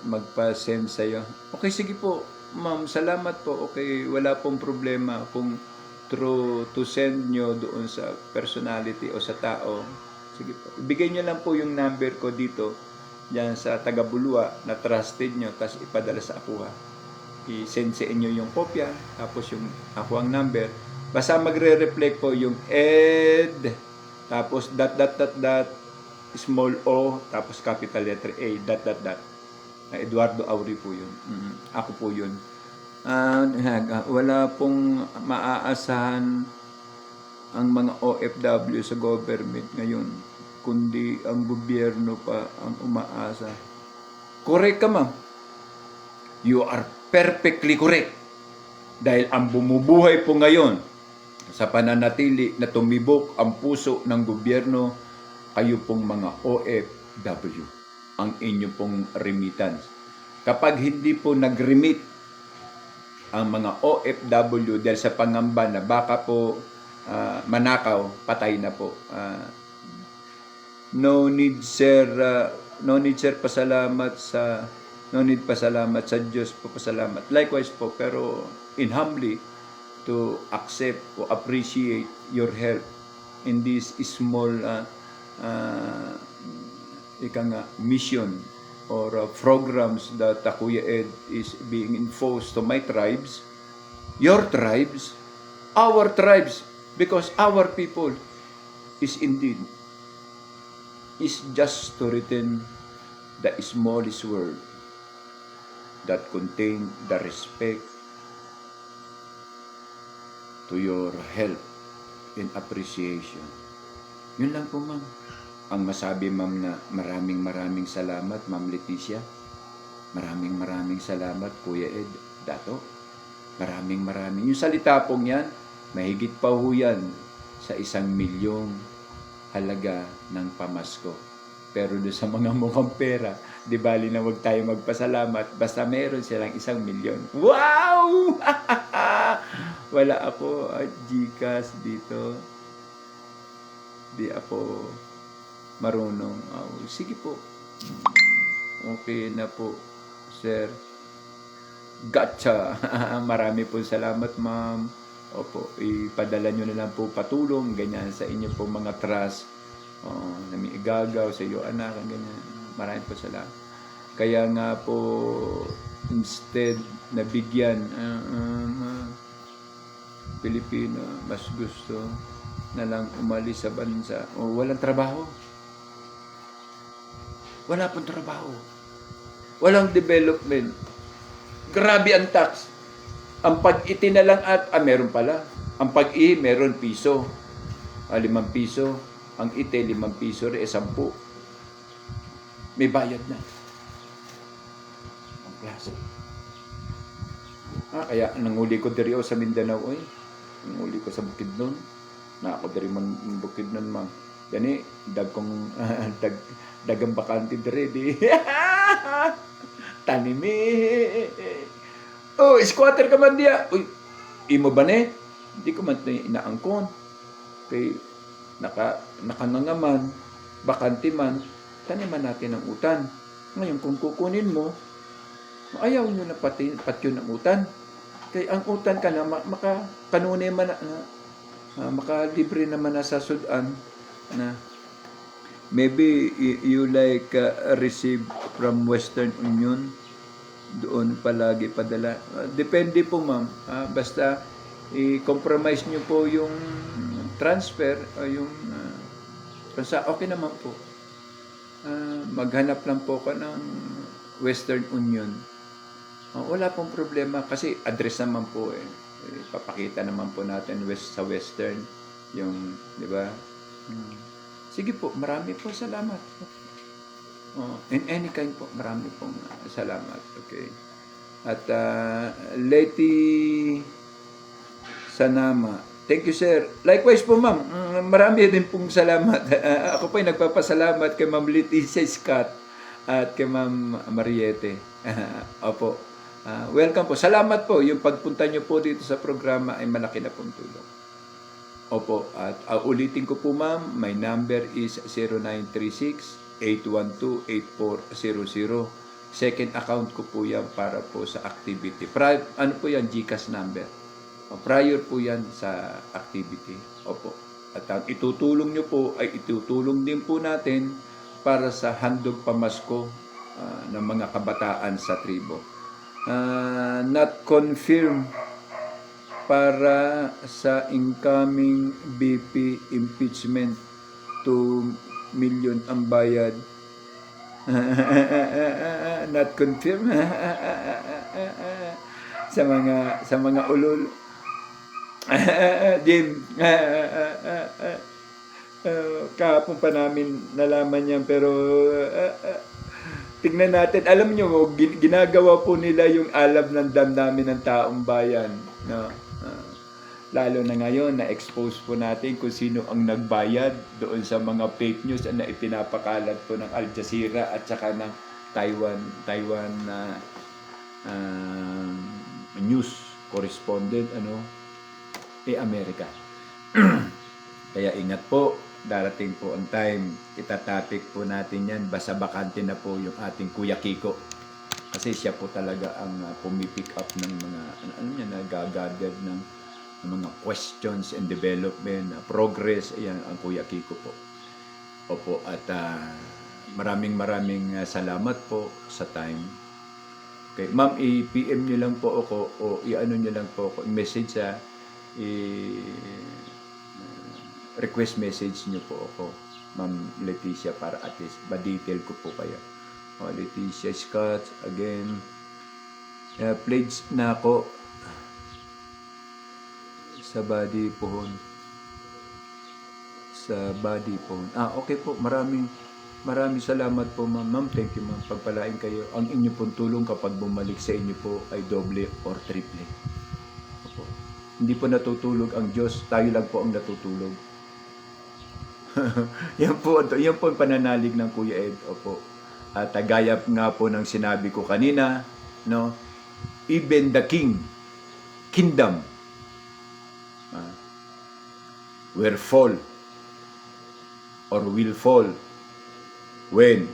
magpa-send sa'yo. Okay, sige po, ma'am, salamat po. Okay, wala pong problema kung through to send nyo doon sa personality o sa tao. Sige po. Ibigay nyo lang po yung number ko dito, diyan sa taga-Bulua na trusted nyo, tapos ipadala sa ako ha. I-send sa inyo yung kopya, tapos yung ako ang number. Basta magre-reflect po yung ed, tapos small o, tapos capital letter A, Eduardo Auri po yun. Ako po yun. Wala pong maaasahan ang mga OFW sa government ngayon, kundi ang gobyerno pa ang umaasa. Correct ka, ma'am. You are perfectly correct. Dahil ang bumubuhay po ngayon sa pananatili na tumibok ang puso ng gobyerno, kayo pong mga OFW, ang inyo pong remittance. Kapag hindi po nag-remit ang mga OFW dahil sa pangamba na baka po manakaw, patay na po. No need pasalamat sa Diyos po, pasalamat. Likewise po, pero in humbly to accept o appreciate your help in this small mission or programs that Kuya Ed is being enforced to my tribes, your tribes, our tribes, because our people is indeed is just to return the smallest word that contain the respect to your help and appreciation. Yun lang po, ma'am. Ang masabi, ma'am, na maraming salamat, Ma'am Leticia. Maraming salamat, Kuya Ed, Dato. Maraming. Yung salita pong yan, mahigit pa ho yan sa 1 milyong halaga ng pamasko. Pero doon sa mga mukhang pera, di bali na wag tayo magpasalamat, basta meron silang 1 milyon. Wow! Wala ako GCash dito. Di ako marunong. Sige po. Okay na po, sir. Gotcha! Marami po salamat, ma'am. Opo, ipadala nyo na lang po patulong, ganyan, sa inyo po mga trust. Namiigagaw sa iyo, anak, ganyan. Marami po salamat. Kaya nga po, instead na bigyan, Pilipino, mas gusto na lang umalis sa bansa. Walang trabaho. Wala pong trabaho. Walang development. Grabe ang tax. Ang pag-iti na lang at, meron pala. Ang pag-i, meron piso. 5 piso. Ang ite, 5 piso, 10. May bayad na. klase. Kaya nanguli ko diri sa Mindanao, oy. Nanguli ko sa Bukidnon. Na ako diri man Bukidnon, ma'am. Gani, kong dagang bakante diri di. Tanimi. Oh, squatter ka man diya. Uy, imo ba ne? Hindi ko man inaangkon. Kay nakanangaman, bakante man, taniman natin ang utan. Ngayon, kung kukunin mo, ayaw nyo na patyon ang utan. Kay ang utan ka na, kanunay man makalibre naman na sa sudan na maybe you like receive from Western Union, doon palagi padala. Depende po, ma'am. Basta i-compromise nyo po yung transfer o yung okay naman po. Maghanap lang po ka ng Western Union. Wala pong problema kasi address naman po eh. Papakita naman po natin sa Western yung, di ba? Sige po, marami po salamat. In any kind po, marami pong salamat. Okay. At Leti Sanama, thank you, sir. Likewise po, ma'am. Marami din pong salamat. Ako po ay nagpapasalamat kay Ma'am Leticia Scott at kay Ma'am Mariette. Opo. Welcome po. Salamat po. Yung pagpunta nyo po dito sa programa ay malaki na pong tulong. Opo. At ulitin ko po, ma'am. My number is 0936-812-8400. Second account ko po yan para po sa activity. Ano po yan? GCash number. Prior po yan sa activity. Opo. At ang itutulong nyo po ay itutulong din po natin para sa handog pamasko ng mga kabataan sa tribo. Not confirm para sa incoming BP impeachment, 2 million ang bayad. Not confirm sa mga ulol. Jim, kahapon pa namin nalaman yan, pero tignan natin. Alam nyo, ginagawa po nila yung alam ng damdamin ng taong bayan. No? Lalo na ngayon, na-expose po natin kung sino ang nagbayad doon sa mga fake news na ipinapakalat po ng Al Jazeera at saka ng Taiwan news correspondent, Amerika. Kaya ingat po, darating po ang time, itatopic po natin yan, basta bakante na po yung ating Kuya Kiko. Kasi siya po talaga ang pumipick up ng mga, nagagather ng mga questions and development, progress, ayan ang Kuya Kiko po. Opo, at maraming salamat po sa time. Okay, ma'am, i-PM nyo lang po ako o i-ano nyo lang po ako, i-message request message nyo po ako, Ma'am Leticia, para at least ma-detail ko po kayo. Leticia Scott, again, pledge na ako sa body pohon. Okay po, maraming salamat po, ma'am. Ma'am, thank you, ma'am. Pagpalain kayo. Ang inyo pong tulong kapag bumalik sa inyo po ay doble or triple. Opo. Hindi po natutulog ang Diyos, tayo lang po ang natutulog. yan po ang pananalig ng Kuya Ed. Opo. At gaya nga po ng sinabi ko kanina, no? Even the kingdom will fall or will fall when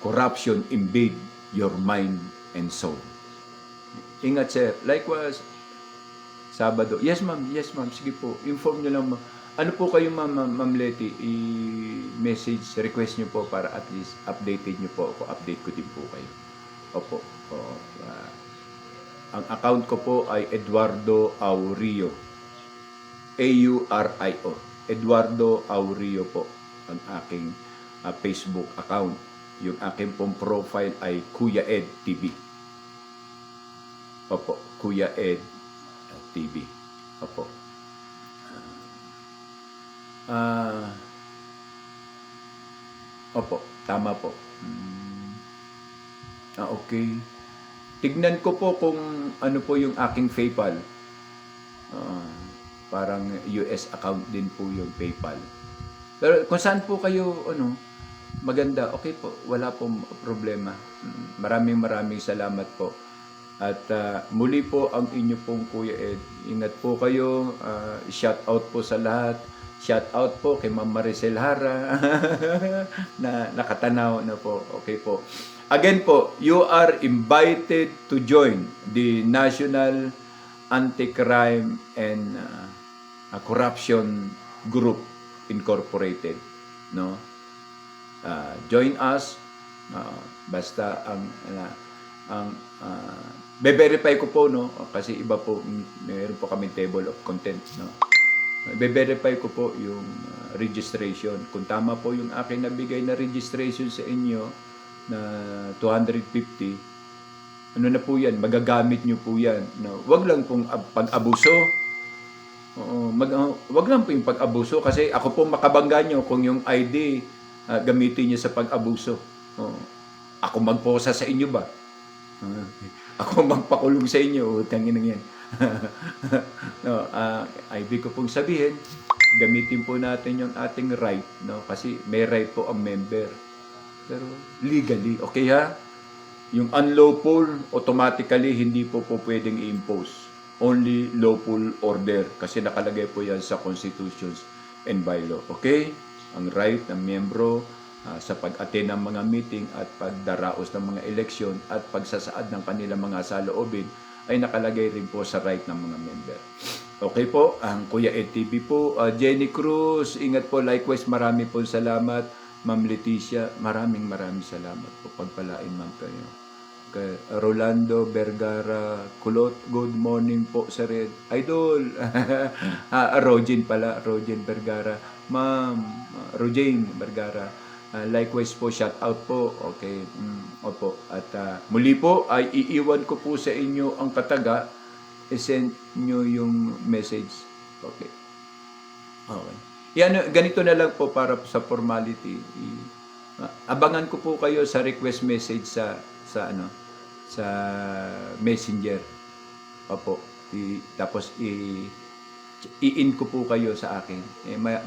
corruption invade your mind and soul. Ingat, sir. Likewise, Sabado. Yes, ma'am. Sige po. Inform nyo lang, ma'am. Ano po kayo, Ma'am Leti? I-message, request nyo po para at least updated nyo po ako. Update ko din po kayo. Opo. Ang account ko po ay Eduardo Aurio. A-U-R-I-O. Eduardo Aurio po ang aking Facebook account. Yung aking pong profile ay Kuya Ed TV. Opo, Kuya Ed TV. Opo. Opo, tama po. Okay. tignan ko po kung ano po yung aking PayPal. Ah, parang US account din po yung PayPal. Pero kung saan po kayo, maganda, okay po, wala pong problema. Maraming salamat po. At muli po ang inyo pong Kuya Ed. Ingat po kayo. Shout out po sa lahat. Shout out po kay Ma'am Maricel Hara na nakatanaw na po. Okay po. Again po, you are invited to join the National Anti-Crime and Corruption Group Incorporated. No? Join us. Basta ang be-verify ko po, no, kasi iba po, meron po kami table of content, no. Be-verify ko po yung registration. Kung tama po yung akin nabigay na registration sa inyo na 250, ano na po yan, magagamit nyo po yan, no. Wag lang pong pag-abuso. Oo, wag lang po yung pag-abuso kasi ako po makabangga nyo kung yung ID gamitin nyo sa pag-abuso. Oo. Ako magposa sa inyo ba? Ako magpakulong sa inyo, tangin na yan. No, ibig ko pong sabihin, gamitin po natin yung ating right, no? Kasi may right po ang member. Pero legally, okay ha? Yung unlawful, automatically hindi po pwedeng i-impose. Only lawful order kasi nakalagay po yan sa constitutions and bylaw. Okay? Ang right ng miyembro sa pag-attend ng mga meeting at pagdaraos ng mga eleksyon at pagsasaad ng kanilang mga saloobin ay nakalagay rin po sa right ng mga member. Okay po, ang Kuya Ed TV po. Jenny Cruz, ingat po. Likewise, marami po salamat. Ma'am Leticia, maraming salamat po. Pagpalain ma'am kayo. Kay Rolando Vergara Kulot, good morning po Sir Ed. Idol. Rogin pala, Rogin Vergara. Ma'am, Rogin Vergara. Likewise po, shout out po. Okay. Opo. At muli po ay iiwan ko po sa inyo ang kataga. I-send nyo yung message. Okay. Okay. Yan, ganito na lang po para sa formality. Abangan ko po kayo sa request message sa Messenger. Opo. Tapos i-in ko po kayo sa akin.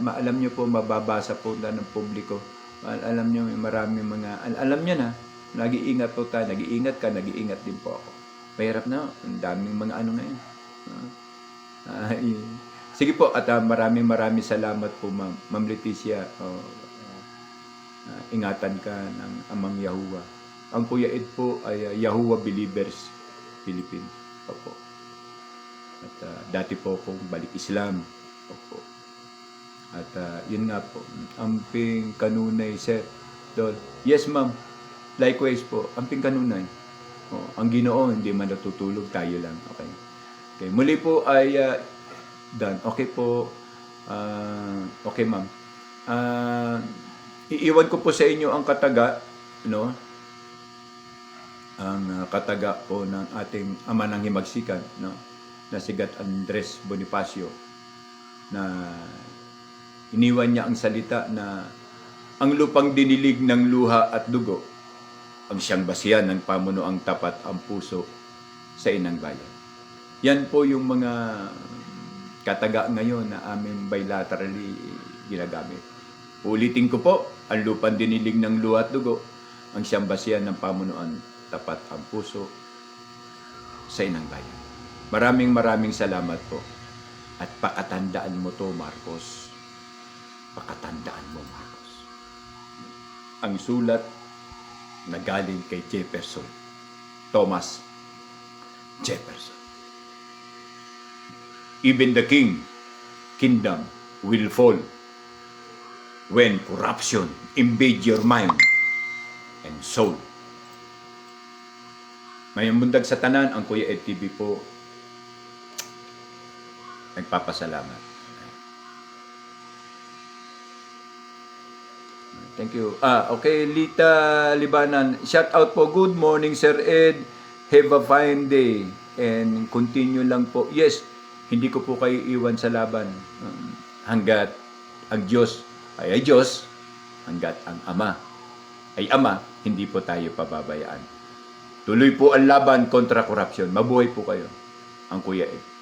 Alam nyo po, mababasa po na ng publiko. Alam nyo, maraming mga, alam nyo na, nag-iingat po tayo, nag-iingat ka, nag-iingat din po ako. Mahirap na, ang daming mga ngayon. Sige po, at maraming salamat po, Ma'am Leticia. Ingatan ka ng Amang Yahuwah. Ang Kuya Ed po ay Yahuwah Believers Philippines. Opo. At dati po akong balik Islam. Opo. At yun nga po, amping kanunay, sir. Dol. Yes, ma'am. Likewise po, amping kanunay. Ang Ginoo, hindi man natutulog, tayo lang. Okay. Okay. Muli po ay done. Okay po. Okay, ma'am. Iiwan ko po sa inyo ang kataga, no? Ang kataga po ng ating ama ng himagsikan, no? Na si Gat Andres Bonifacio, na iniwan niya ang salita na ang lupang dinilig ng luha at dugo, ang siyang basihan ng pamunuang tapat ang puso sa inang bayan. Yan po yung mga kataga ngayon na aming bilaterally ginagamit. Ulitin ko po, ang lupang dinilig ng luha at dugo, ang siyang basihan ng pamunuan tapat ang puso sa inang bayan. Maraming salamat po. At pakatandaan mo to, Marcos. Pakatandaan mo, Marcos. Ang sulat na galing kay Jefferson, Thomas Jefferson. Even the kingdom will fall when corruption invade your mind and soul. Mayang bundag sa tanan, ang Kuya Ed TV po nagpapasalamat. Thank you. Okay, Lita Libanan. Shout out po. Good morning, Sir Ed. Have a fine day. And continue lang po. Yes, hindi ko po kayo iwan sa laban. Hanggat ang Diyos ay Diyos, hanggat ang Ama ay Ama, hindi po tayo pababayaan. Tuloy po ang laban kontra korupsyon. Mabuhay po kayo. Ang Kuya Ed.